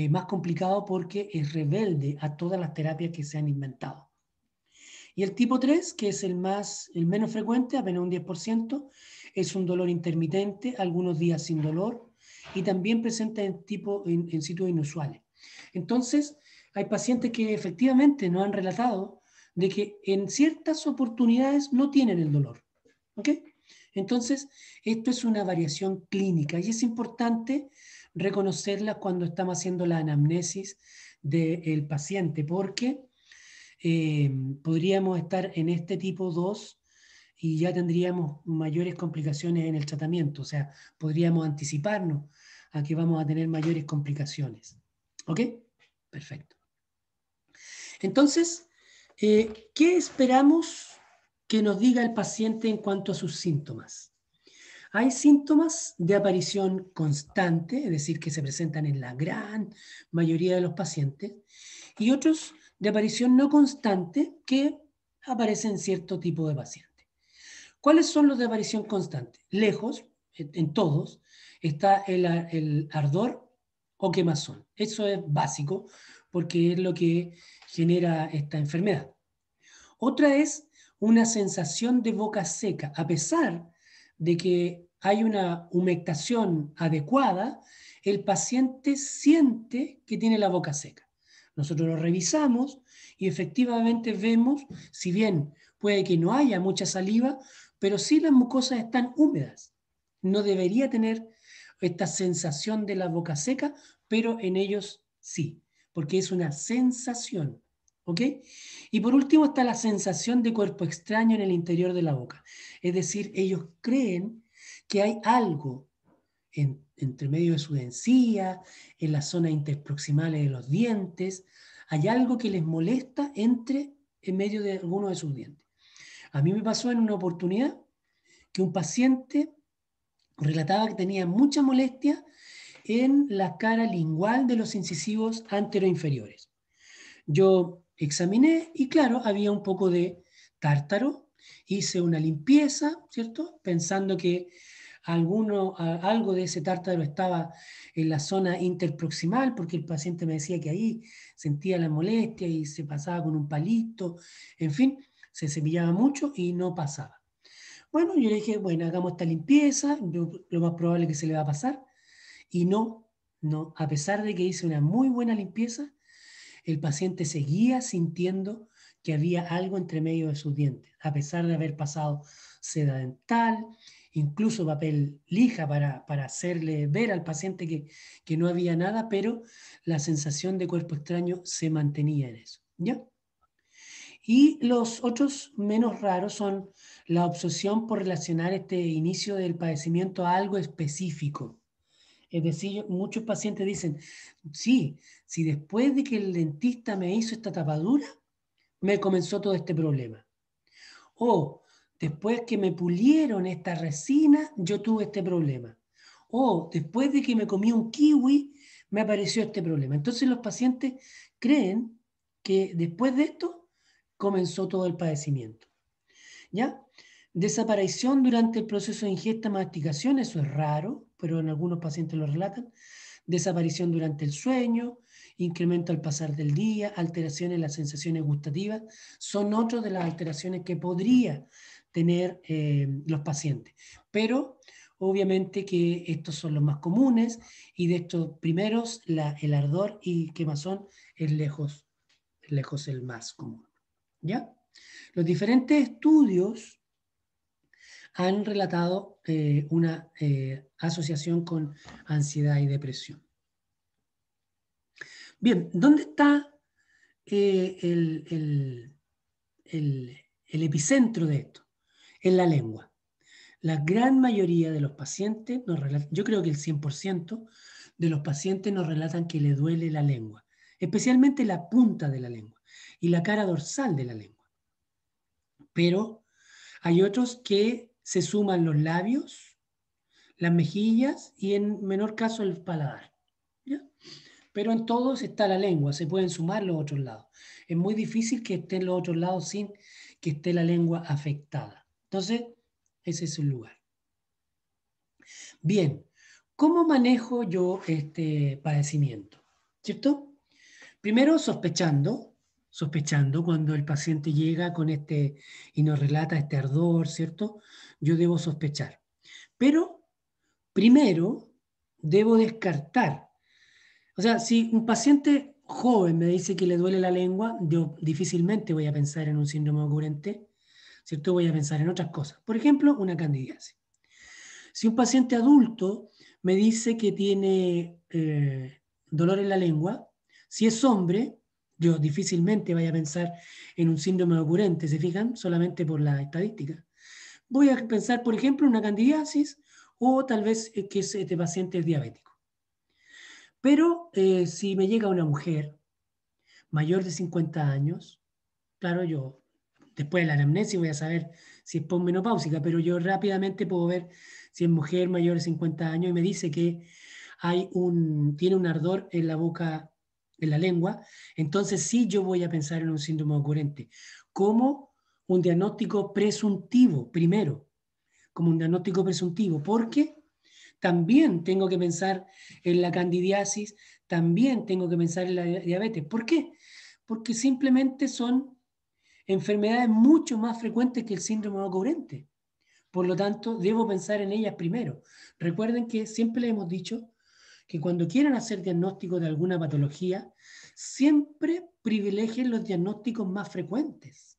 más complicado porque es rebelde a todas las terapias que se han inventado. Y el tipo 3, que es el menos frecuente, apenas un 10%, es un dolor intermitente, algunos días sin dolor, y también presenta en sitios inusuales. Entonces, hay pacientes que efectivamente nos han relatado de que en ciertas oportunidades no tienen el dolor. ¿Ok? Entonces, esto es una variación clínica y es importante reconocerla cuando estamos haciendo la anamnesis del paciente, porque podríamos estar en este tipo 2 y ya tendríamos mayores complicaciones en el tratamiento, o sea, podríamos anticiparnos a que vamos a tener mayores complicaciones. ¿Ok? Perfecto. Entonces, ¿qué esperamos que nos diga el paciente en cuanto a sus síntomas? Hay síntomas de aparición constante, es decir, que se presentan en la gran mayoría de los pacientes, y otros de aparición no constante que aparecen en cierto tipo de pacientes. ¿Cuáles son los de aparición constante? Lejos, en todos, está el ardor o quemazón. Eso es básico porque es lo que genera esta enfermedad. Otra es una sensación de boca seca, a pesar de que hay una humectación adecuada, el paciente siente que tiene la boca seca. Nosotros lo revisamos y efectivamente vemos, si bien puede que no haya mucha saliva, pero sí las mucosas están húmedas. No debería tener esta sensación de la boca seca, pero en ellos sí, porque es una sensación. ¿Ok? Y por último está la sensación de cuerpo extraño en el interior de la boca. Es decir, ellos creen que hay algo entre medio de su encía, en las zonas interproximales de los dientes, hay algo que les molesta en medio de alguno de sus dientes. A mí me pasó en una oportunidad que un paciente relataba que tenía mucha molestia en la cara lingual de los incisivos anteroinferiores. Yo examiné y claro, había un poco de tártaro, hice una limpieza, ¿cierto? Pensando que algo de ese tártaro estaba en la zona interproximal, porque el paciente me decía que ahí sentía la molestia y se pasaba con un palito, en fin, se cepillaba mucho y no pasaba. Bueno, yo le dije, bueno, hagamos esta limpieza, lo más probable es que se le va a pasar, y no, no, a pesar de que hice una muy buena limpieza, el paciente seguía sintiendo que había algo entre medio de sus dientes, a pesar de haber pasado seda dental, incluso papel lija para hacerle ver al paciente que no había nada, pero la sensación de cuerpo extraño se mantenía en eso. ¿Ya? Y los otros menos raros son la obsesión por relacionar este inicio del padecimiento a algo específico. Es decir, muchos pacientes dicen, sí, si después de que el dentista me hizo esta tapadura, me comenzó todo este problema. O después que me pulieron esta resina, yo tuve este problema. O después de que me comí un kiwi, me apareció este problema. Entonces los pacientes creen que después de esto comenzó todo el padecimiento. ¿Ya? Desaparición durante el proceso de ingesta-masticación, eso es raro, pero en algunos pacientes lo relatan. Desaparición durante el sueño, incremento al pasar del día, alteraciones en las sensaciones gustativas, son otras de las alteraciones que podría tener los pacientes. Pero obviamente que estos son los más comunes y de estos primeros el ardor y quemazón es lejos el más común. ¿Ya? Los diferentes estudios han relatado una asociación con ansiedad y depresión. Bien, ¿dónde está el epicentro de esto? En la lengua. La gran mayoría de los pacientes nos relatan, yo creo que el 100% de los pacientes nos relatan que le duele la lengua, especialmente la punta de la lengua y la cara dorsal de la lengua. Pero hay otros que se suman los labios, las mejillas y en menor caso el paladar. ¿Ya? Pero en todos está la lengua, se pueden sumar los otros lados. Es muy difícil que estén los otros lados sin que esté la lengua afectada. Entonces, ese es el lugar. Bien, ¿cómo manejo yo este padecimiento? ¿Cierto? Primero sospechando cuando el paciente llega con este y nos relata este ardor, ¿cierto? Yo debo sospechar. Pero primero debo descartar. O sea, si un paciente joven me dice que le duele la lengua, yo difícilmente voy a pensar en un síndrome ocurrente, ¿cierto? Voy a pensar en otras cosas. Por ejemplo, una candidiasis. Si un paciente adulto me dice que tiene dolor en la lengua, si es hombre, yo difícilmente voy a pensar en un síndrome ocurrente, ¿se fijan? Solamente por la estadística. Voy a pensar, por ejemplo, en una candidiasis o tal vez que este paciente es diabético. Pero si me llega una mujer mayor de 50 años, claro, yo después de la anamnesis voy a saber si es posmenopáusica, pero yo rápidamente puedo ver si es mujer mayor de 50 años y me dice que tiene un ardor en la boca, en la lengua, entonces sí yo voy a pensar en un síndrome ocurrente, como un diagnóstico presuntivo, primero, como un diagnóstico presuntivo, porque también tengo que pensar en la candidiasis, también tengo que pensar en la diabetes. ¿Por qué? Porque simplemente son enfermedades mucho más frecuentes que el síndrome ocurrente. Por lo tanto, debo pensar en ellas primero. Recuerden que siempre les hemos dicho que cuando quieran hacer diagnóstico de alguna patología, siempre privilegien los diagnósticos más frecuentes,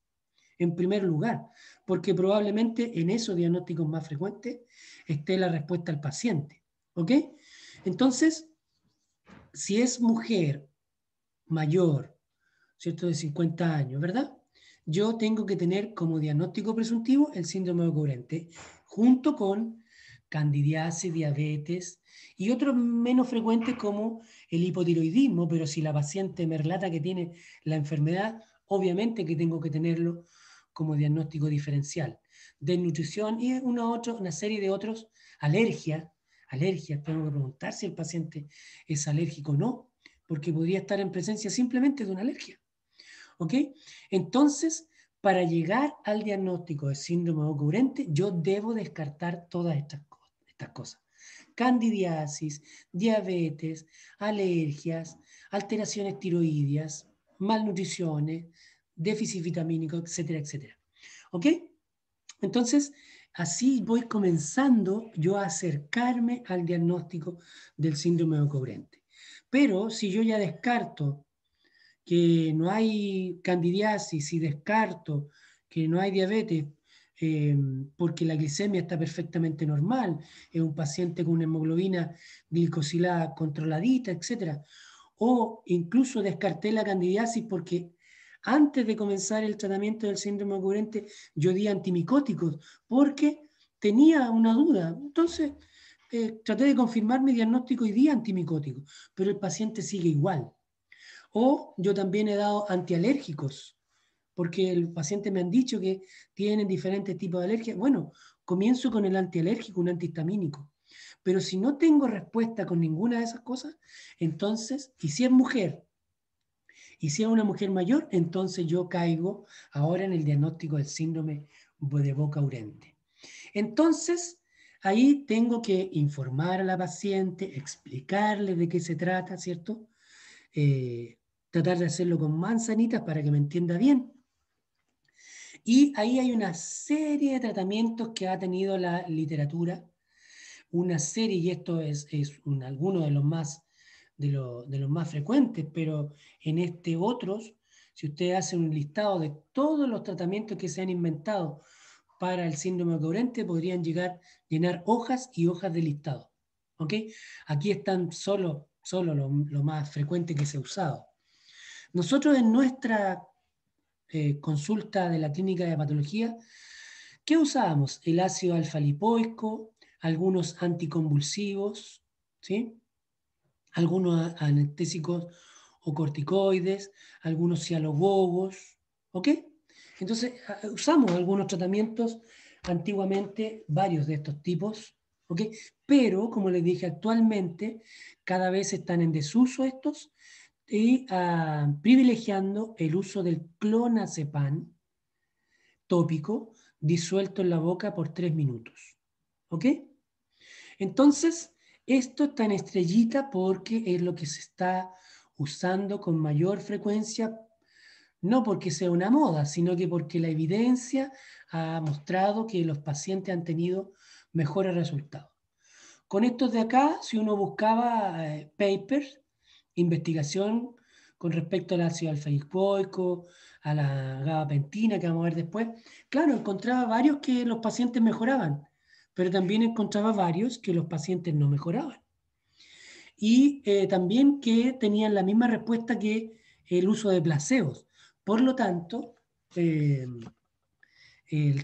en primer lugar, porque probablemente en esos diagnósticos más frecuentes esté la respuesta al paciente. ¿Ok? Entonces, si es mujer mayor, ¿cierto? De 50 años, ¿verdad? Yo tengo que tener como diagnóstico presuntivo el síndrome ocurrente, junto con candidiasis, diabetes y otros menos frecuentes como el hipotiroidismo, pero si la paciente me relata que tiene la enfermedad, obviamente que tengo que tenerlo como diagnóstico diferencial. Desnutrición y una serie de otros, alergias, tengo que preguntar si el paciente es alérgico o no, porque podría estar en presencia simplemente de una alergia. ¿Ok? Entonces, para llegar al diagnóstico de síndrome ocurrente, yo debo descartar todas estas cosas. Candidiasis, diabetes, alergias, alteraciones tiroideas, malnutriciones, déficit vitamínico, etcétera, etcétera. ¿Ok? Entonces, así voy comenzando yo a acercarme al diagnóstico del síndrome ocurrente. Pero si yo ya descarto que no hay candidiasis y descarto que no hay diabetes eh, porque la glicemia está perfectamente normal, es un paciente con una hemoglobina glicosilada controladita, etc. O incluso descarté la candidiasis porque antes de comenzar el tratamiento del síndrome ocurrente yo di antimicóticos porque tenía una duda. Entonces traté de confirmar mi diagnóstico y di antimicóticos, pero el paciente sigue igual. O yo también he dado antialérgicos porque los pacientes me han dicho que tienen diferentes tipos de alergia. Bueno, comienzo con el antialérgico, un antihistamínico. Pero si no tengo respuesta con ninguna de esas cosas, entonces, y si es mujer, y si es una mujer mayor, entonces yo caigo ahora en el diagnóstico del síndrome de boca urente. Entonces, ahí tengo que informar a la paciente, explicarle de qué se trata, ¿cierto? Tratar de hacerlo con manzanitas para que me entienda bien. Y ahí hay una serie de tratamientos que ha tenido la literatura, una serie, y esto es alguno de los más frecuentes, pero en este otros, si usted hace un listado de todos los tratamientos que se han inventado para el síndrome coherente, podrían llenar hojas y hojas de listado. ¿Ok? Aquí están solo lo más frecuente que se ha usado. Nosotros en nuestra consulta de la clínica de patología, ¿qué usábamos? El ácido alfa-lipoico, algunos anticonvulsivos, ¿sí? Algunos anestésicos o corticoides, algunos cialogogos, ¿ok? Entonces, usamos algunos tratamientos antiguamente, varios de estos tipos, ¿ok? Pero, como les dije, actualmente cada vez están en desuso estos y privilegiando el uso del clonazepam tópico disuelto en la boca por 3 minutos, ¿ok? Entonces, esto está en estrellita porque es lo que se está usando con mayor frecuencia, no porque sea una moda, sino que porque la evidencia ha mostrado que los pacientes han tenido mejores resultados. Con estos de acá, si uno buscaba papers, investigación con respecto al ácido alfa-lipoico, a la gabapentina que vamos a ver después, claro, encontraba varios que los pacientes mejoraban, pero también encontraba varios que los pacientes no mejoraban. Y también que tenían la misma respuesta que el uso de placebos. Por lo tanto, el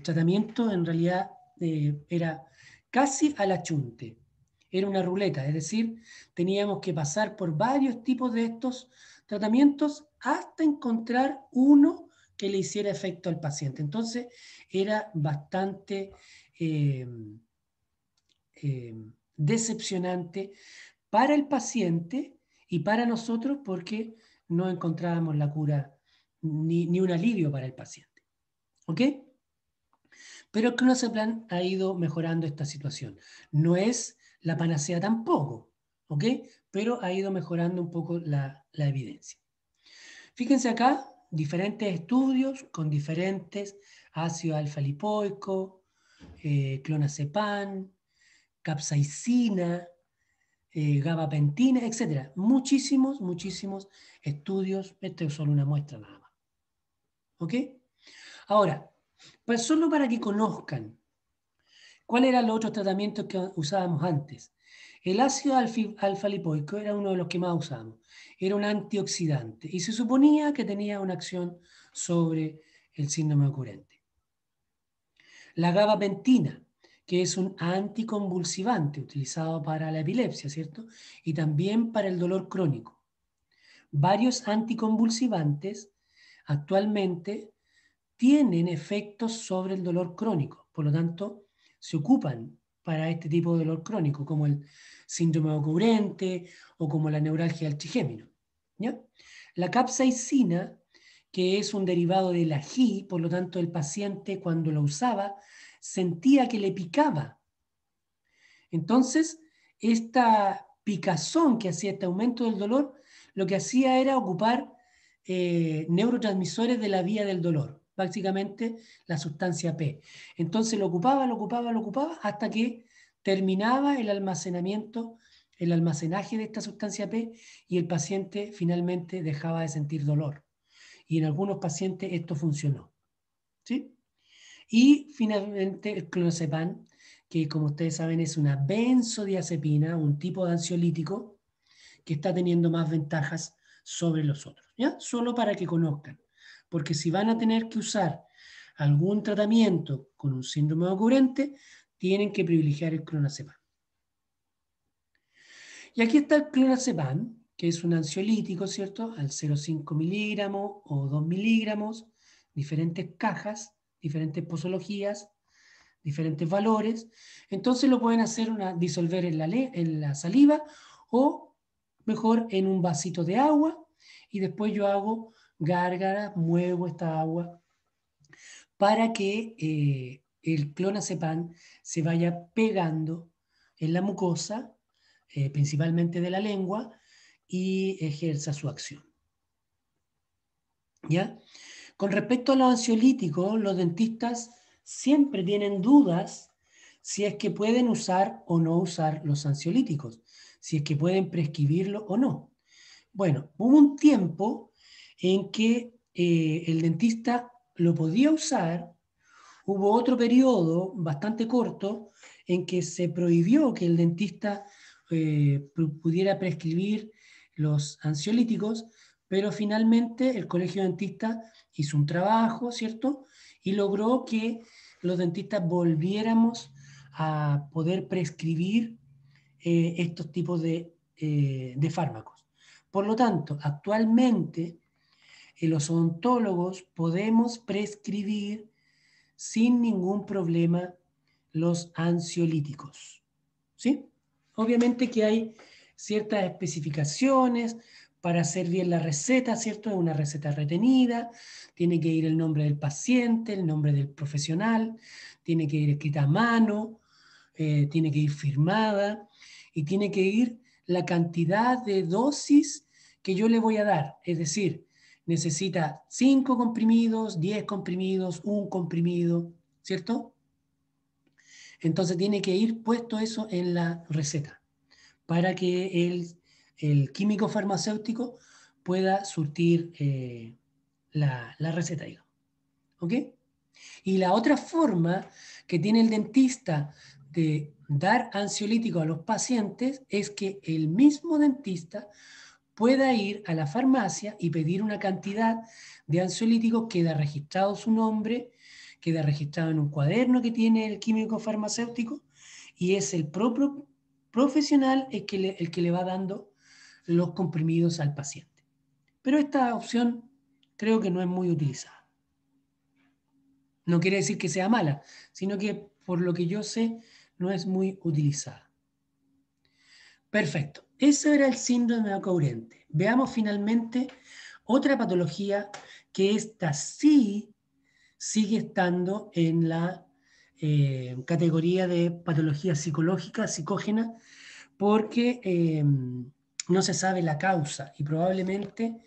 tratamiento en realidad era casi al achunte. Era una ruleta, es decir, teníamos que pasar por varios tipos de estos tratamientos hasta encontrar uno que le hiciera efecto al paciente. Entonces, era bastante eh, eh, decepcionante para el paciente y para nosotros porque no encontrábamos la cura ni un alivio para el paciente. ¿Ok? Pero el clonazepam ha ido mejorando esta situación. No es la panacea tampoco, ¿ok? Pero ha ido mejorando un poco la evidencia. Fíjense acá, diferentes estudios con diferentes ácido alfa-lipoico, clonazepam, capsaicina, gabapentina, etc. Muchísimos estudios. Esta es solo una muestra nada más. ¿Ok? Ahora, pues solo para que conozcan ¿cuáles eran los otros tratamientos que usábamos antes? El ácido alfa-lipoico era uno de los que más usábamos. Era un antioxidante y se suponía que tenía una acción sobre el síndrome ocurrente. La gabapentina, que es un anticonvulsivante utilizado para la epilepsia, ¿cierto? Y también para el dolor crónico. Varios anticonvulsivantes actualmente tienen efectos sobre el dolor crónico, por lo tanto, se ocupan para este tipo de dolor crónico, como el síndrome ocurrente o como la neuralgia del trigémino. ¿Ya? La capsaicina, que es un derivado del ají, por lo tanto, el paciente cuando lo usaba sentía que le picaba. Entonces, esta picazón que hacía este aumento del dolor, lo que hacía era ocupar neurotransmisores de la vía del dolor, básicamente la sustancia P. Entonces lo ocupaba hasta que terminaba el almacenamiento, el almacenaje de esta sustancia P y el paciente finalmente dejaba de sentir dolor. Y en algunos pacientes esto funcionó. ¿Sí? Y finalmente el clonazepam, que como ustedes saben es una benzodiazepina, un tipo de ansiolítico que está teniendo más ventajas sobre los otros, ¿ya? Solo para que conozcan, porque si van a tener que usar algún tratamiento con un síndrome ocurrente, tienen que privilegiar el clonazepam. Y aquí está el clonazepam, que es un ansiolítico, ¿cierto? Al 0,5 miligramos o 2 miligramos diferentes cajas, diferentes posologías, diferentes valores. Entonces lo pueden hacer disolver en la saliva o mejor en un vasito de agua y después yo hago gárgaras, muevo esta agua para que el clonazepam se vaya pegando en la mucosa, principalmente de la lengua, y ejerza su acción. ¿Ya? Con respecto a los ansiolíticos, los dentistas siempre tienen dudas si es que pueden usar o no usar los ansiolíticos, si es que pueden prescribirlo o no. Bueno, hubo un tiempo en que el dentista lo podía usar, hubo otro periodo bastante corto en que se prohibió que el dentista pudiera prescribir los ansiolíticos, pero finalmente el colegio de dentistas hizo un trabajo, ¿cierto? Y logró que los dentistas volviéramos a poder prescribir estos tipos de fármacos. Por lo tanto, actualmente los odontólogos podemos prescribir sin ningún problema los ansiolíticos, ¿sí? Obviamente que hay ciertas especificaciones para hacer bien la receta, ¿cierto? Es una receta retenida, tiene que ir el nombre del paciente, el nombre del profesional, tiene que ir escrita a mano, tiene que ir firmada y tiene que ir la cantidad de dosis que yo le voy a dar. Es decir, necesita 5 comprimidos, 10 comprimidos, un comprimido, ¿cierto? Entonces tiene que ir puesto eso en la receta para que el químico farmacéutico pueda surtir la receta, digamos. ¿Ok? Y la otra forma que tiene el dentista de dar ansiolítico a los pacientes es que el mismo dentista pueda ir a la farmacia y pedir una cantidad de ansiolíticos, queda registrado su nombre, queda registrado en un cuaderno que tiene el químico farmacéutico y es el propio profesional el que le va dando los comprimidos al paciente. Pero esta opción creo que no es muy utilizada. No quiere decir que sea mala, sino que por lo que yo sé no es muy utilizada. Perfecto. Eso era el síndrome de Courente. Veamos finalmente otra patología que esta sí sigue estando en la categoría de patología psicológica, psicógena, porque no se sabe la causa y probablemente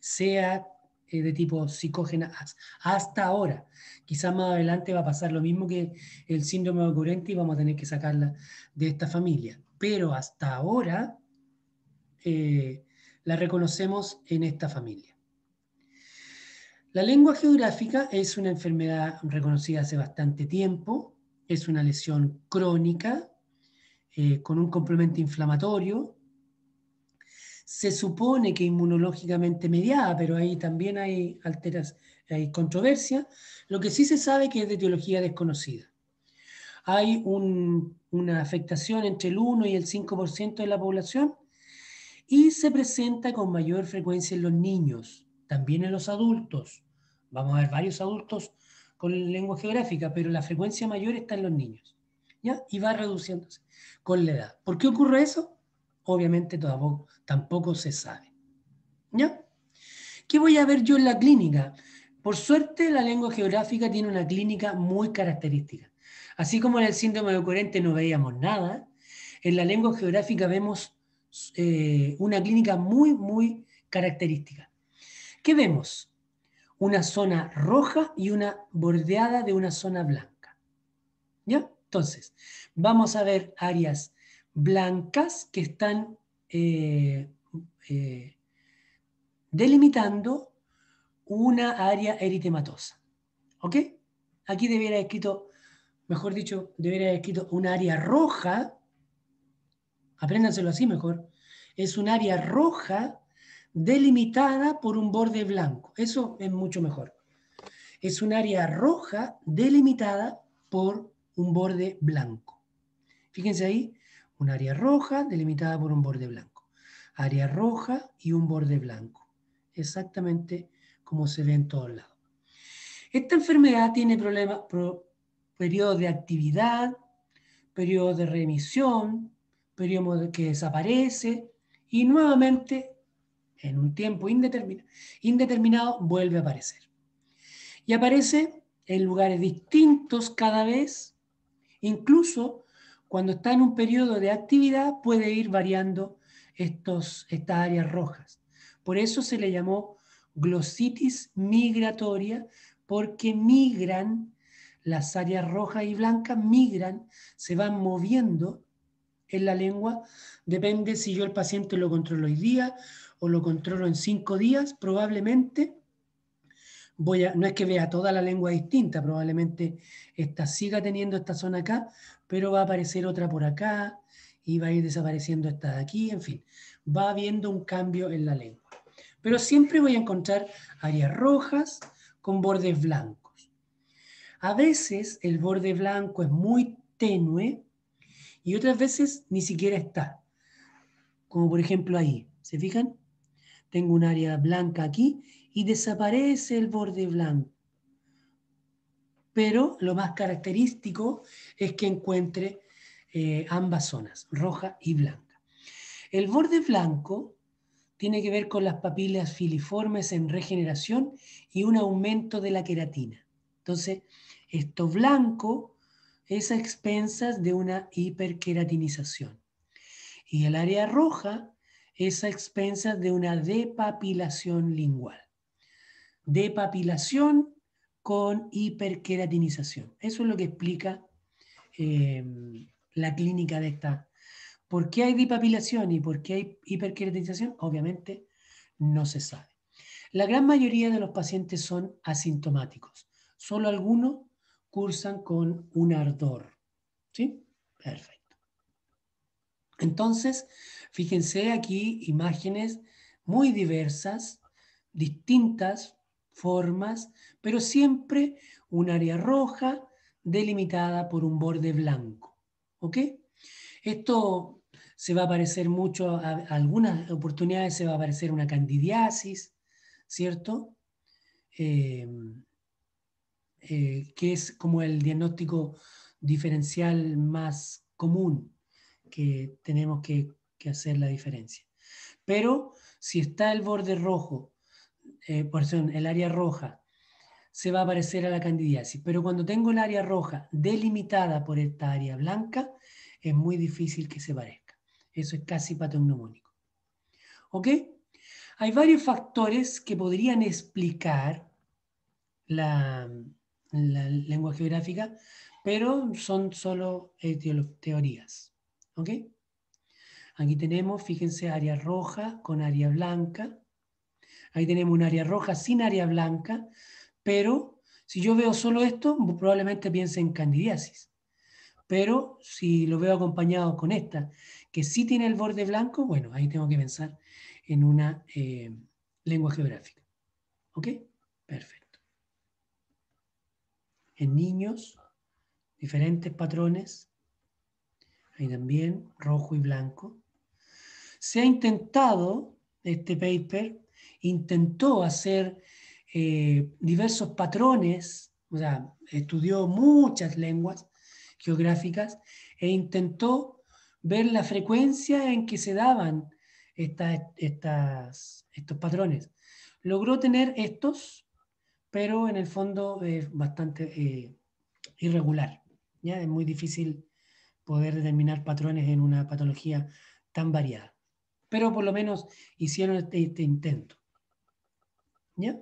sea de tipo psicógena hasta ahora. Quizás más adelante va a pasar lo mismo que el síndrome de Courente y vamos a tener que sacarla de esta familia. Pero hasta ahora la reconocemos en esta familia. La lengua geográfica es una enfermedad reconocida hace bastante tiempo, es una lesión crónica con un complemento inflamatorio. Se supone que inmunológicamente mediada, pero ahí también hay controversia. Lo que sí se sabe que es de etiología desconocida. Hay una afectación entre el 1 y el 5% de la población y se presenta con mayor frecuencia en los niños, también en los adultos. Vamos a ver varios adultos con lengua geográfica, pero la frecuencia mayor está en los niños, ¿ya? Y va reduciéndose con la edad. ¿Por qué ocurre eso? Obviamente tampoco se sabe, ¿ya? ¿Qué voy a ver yo en la clínica? Por suerte, la lengua geográfica tiene una clínica muy característica. Así como en el síndrome de Courente no veíamos nada, en la lengua geográfica vemos una clínica muy, muy característica. ¿Qué vemos? Una zona roja y una bordeada de una zona blanca. ¿Ya? Entonces, vamos a ver áreas blancas que están delimitando una área eritematosa. ¿Ok? Aquí debería haber escrito, mejor dicho, debería haber escrito un área roja, apréndanselo así mejor, es un área roja delimitada por un borde blanco. Eso es mucho mejor. Es un área roja delimitada por un borde blanco. Fíjense ahí, un área roja delimitada por un borde blanco. Área roja y un borde blanco. Exactamente como se ve en todos lados. Esta enfermedad tiene periodos de actividad, periodos de remisión, periodos que desaparece y nuevamente en un tiempo indeterminado vuelve a aparecer. Y aparece en lugares distintos cada vez, incluso cuando está en un periodo de actividad puede ir variando estas áreas rojas. Por eso se le llamó glositis migratoria, porque migran, las áreas rojas y blancas migran, se van moviendo en la lengua. Depende si yo el paciente lo controlo hoy día o lo controlo en 5 días, probablemente no es que vea toda la lengua distinta, probablemente esta siga teniendo esta zona acá, pero va a aparecer otra por acá y va a ir desapareciendo esta de aquí, en fin, va habiendo un cambio en la lengua. Pero siempre voy a encontrar áreas rojas con bordes blancos. A veces el borde blanco es muy tenue y otras veces ni siquiera está, como por ejemplo ahí, ¿se fijan? Tengo un área blanca aquí y desaparece el borde blanco. Pero lo más característico es que encuentre ambas zonas, roja y blanca. El borde blanco tiene que ver con las papilas filiformes en regeneración y un aumento de la queratina. Entonces, esto blanco es a expensas de una hiperqueratinización. Y el área roja es a expensas de una depapilación lingual. Depapilación con hiperqueratinización. Eso es lo que explica la clínica de esta. ¿Por qué hay depapilación y por qué hay hiperqueratinización? Obviamente no se sabe. La gran mayoría de los pacientes son asintomáticos. Solo algunos cursan con un ardor. ¿Sí? Perfecto. Entonces, fíjense aquí imágenes muy diversas, distintas formas, pero siempre un área roja delimitada por un borde blanco. ¿Ok? Esto se va a parecer mucho, a algunas oportunidades se va a parecer una candidiasis, ¿cierto? Que es como el diagnóstico diferencial más común que tenemos que hacer la diferencia. Pero si está el borde rojo, perdón, el área roja, se va a parecer a la candidiasis. Pero cuando tengo el área roja delimitada por esta área blanca, es muy difícil que se parezca. Eso es casi patognomónico. ¿Ok? Hay varios factores que podrían explicar la lengua geográfica, pero son solo teorías. ¿Ok? Aquí tenemos, fíjense, área roja con área blanca. Ahí tenemos un área roja sin área blanca, pero si yo veo solo esto, probablemente piense en candidiasis. Pero si lo veo acompañado con esta, que sí tiene el borde blanco, bueno, ahí tengo que pensar en una lengua geográfica. ¿Ok? Perfecto. En niños, diferentes patrones. Ahí también, rojo y blanco. Se ha intentado, este paper intentó hacer diversos patrones, o sea, estudió muchas lenguas geográficas e intentó ver la frecuencia en que se daban estos patrones. Logró tener estos, pero en el fondo es bastante irregular. ¿Ya? Es muy difícil poder determinar patrones en una patología tan variada. Pero por lo menos hicieron este intento. ¿Ya?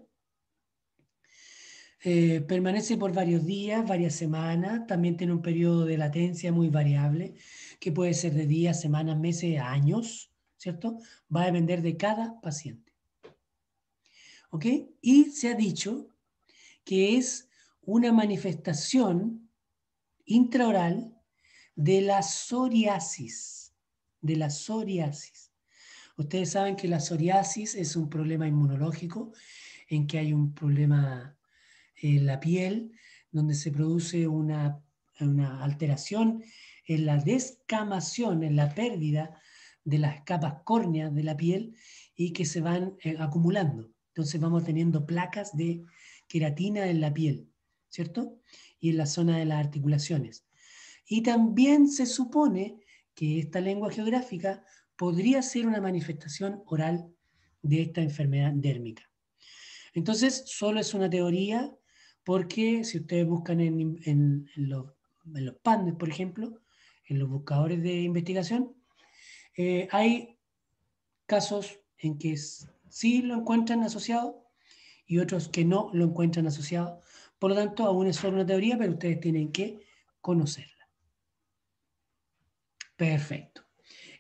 Permanece por varios días, varias semanas, también tiene un periodo de latencia muy variable, que puede ser de días, semanas, meses, años, ¿cierto? Va a depender de cada paciente. ¿Ok? Y se ha dicho que es una manifestación intraoral de la psoriasis, de la psoriasis. Ustedes saben que la psoriasis es un problema inmunológico en que hay un problema en la piel donde se produce una alteración en la descamación, en la pérdida de las capas córneas de la piel y que se van acumulando. Entonces vamos teniendo placas de queratina en la piel, ¿cierto? Y en la zona de las articulaciones. Y también se supone que esta lengua geográfica podría ser una manifestación oral de esta enfermedad dérmica. Entonces, solo es una teoría porque si ustedes buscan en los PANDES, por ejemplo, en los buscadores de investigación, hay casos en que sí lo encuentran asociado y otros que no lo encuentran asociado. Por lo tanto, aún es solo una teoría, pero ustedes tienen que conocerla. Perfecto.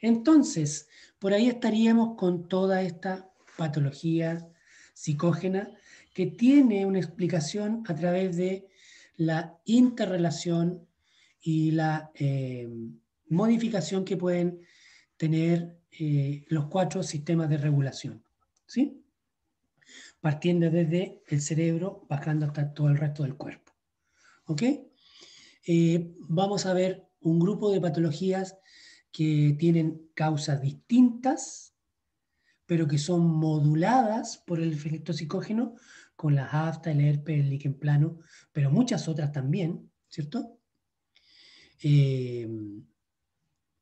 Entonces, por ahí estaríamos con toda esta patología psicógena que tiene una explicación a través de la interrelación y la modificación que pueden tener los 4 sistemas de regulación, ¿sí? Partiendo desde el cerebro, bajando hasta todo el resto del cuerpo, ¿ok? Vamos a ver un grupo de patologías que tienen causas distintas, pero que son moduladas por el efecto psicógeno, con la afta, el herpes, el líquen plano, pero muchas otras también, ¿cierto? Eh,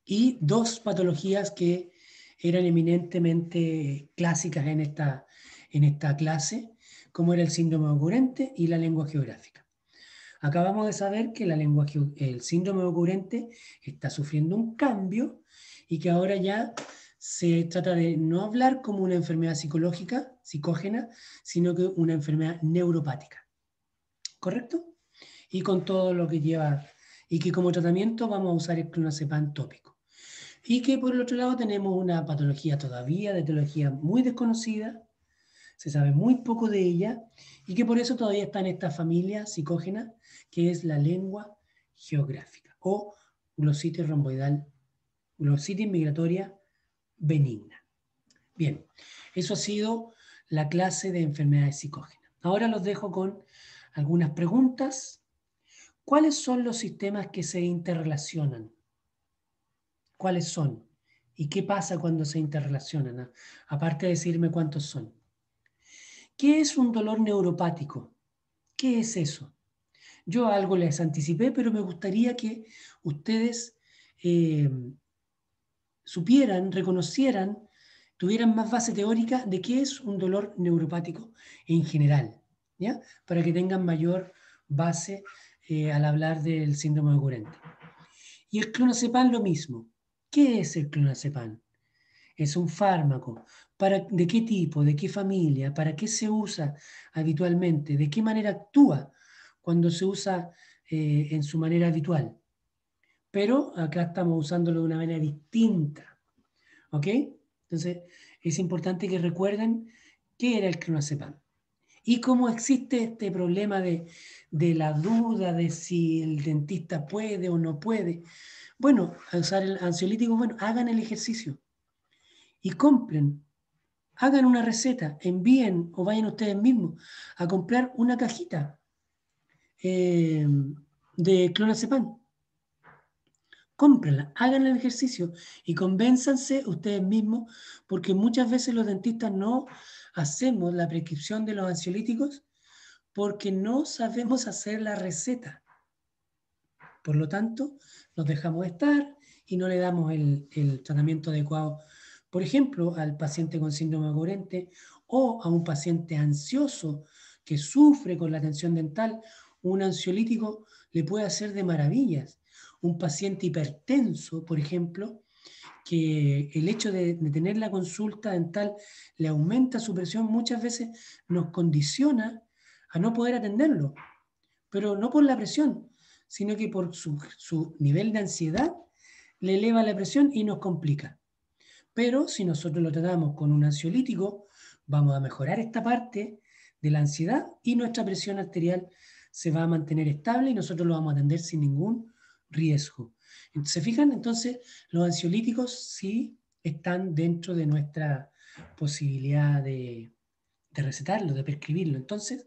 y 2 patologías que eran eminentemente clásicas en esta clase, como era el síndrome ocurrente y la lengua geográfica. Acabamos de saber que el síndrome ocurrente está sufriendo un cambio y que ahora ya se trata de no hablar como una enfermedad psicológica, psicógena, sino que una enfermedad neuropática. ¿Correcto? Y con todo lo que lleva, y que como tratamiento vamos a usar el clonazepam tópico. Y que por el otro lado tenemos una patología todavía, de etiología muy desconocida, se sabe muy poco de ella, y que por eso todavía está en esta familia psicógena, que es la lengua geográfica, o glositis romboidal, glositis migratoria benigna. Bien, eso ha sido la clase de enfermedades psicógenas. Ahora los dejo con algunas preguntas. ¿Cuáles son los sistemas que se interrelacionan? ¿Cuáles son? ¿Y qué pasa cuando se interrelacionan? Aparte de decirme cuántos son. ¿Qué es un dolor neuropático? ¿Qué es eso? Yo algo les anticipé, pero me gustaría que ustedes eh, supieran, reconocieran, tuvieran más base teórica de qué es un dolor neuropático en general, ¿ya? Para que tengan mayor base al hablar del síndrome ocurrente. Y el clonazepam lo mismo. ¿Qué es el clonazepam? Es un fármaco. ¿De qué tipo? ¿De qué familia? ¿Para qué se usa habitualmente? ¿De qué manera actúa cuando se usa en su manera habitual? Pero acá estamos usándolo de una manera distinta. ¿Ok? Entonces, es importante que recuerden qué era el clonazepam. Y cómo existe este problema de la duda de si el dentista puede o no puede. Bueno, al usar el ansiolítico, bueno, hagan el ejercicio y compren, hagan una receta, envíen o vayan ustedes mismos a comprar una cajita de clonazepam. Cómprenla, hagan el ejercicio y convénzanse ustedes mismos, porque muchas veces los dentistas no hacemos la prescripción de los ansiolíticos porque no sabemos hacer la receta. Por lo tanto, nos dejamos estar y no le damos el tratamiento adecuado, por ejemplo, al paciente con síndrome ocurrente o a un paciente ansioso que sufre con la tensión dental. Un ansiolítico le puede hacer de maravillas. Un paciente hipertenso, por ejemplo, que el hecho de tener la consulta dental le aumenta su presión, muchas veces nos condiciona a no poder atenderlo, pero no por la presión, sino que por su nivel de ansiedad le eleva la presión y nos complica. Pero si nosotros lo tratamos con un ansiolítico, vamos a mejorar esta parte de la ansiedad y nuestra presión arterial se va a mantener estable y nosotros lo vamos a atender sin ningún riesgo. ¿Se fijan? Entonces, los ansiolíticos sí están dentro de nuestra posibilidad de recetarlo, de prescribirlo. Entonces,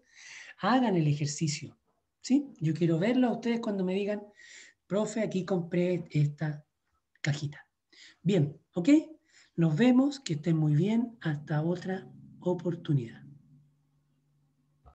hagan el ejercicio. ¿Sí? Yo quiero verlo a ustedes cuando me digan, profe, aquí compré esta cajita. Bien, ¿ok? Nos vemos, que estén muy bien, hasta otra oportunidad.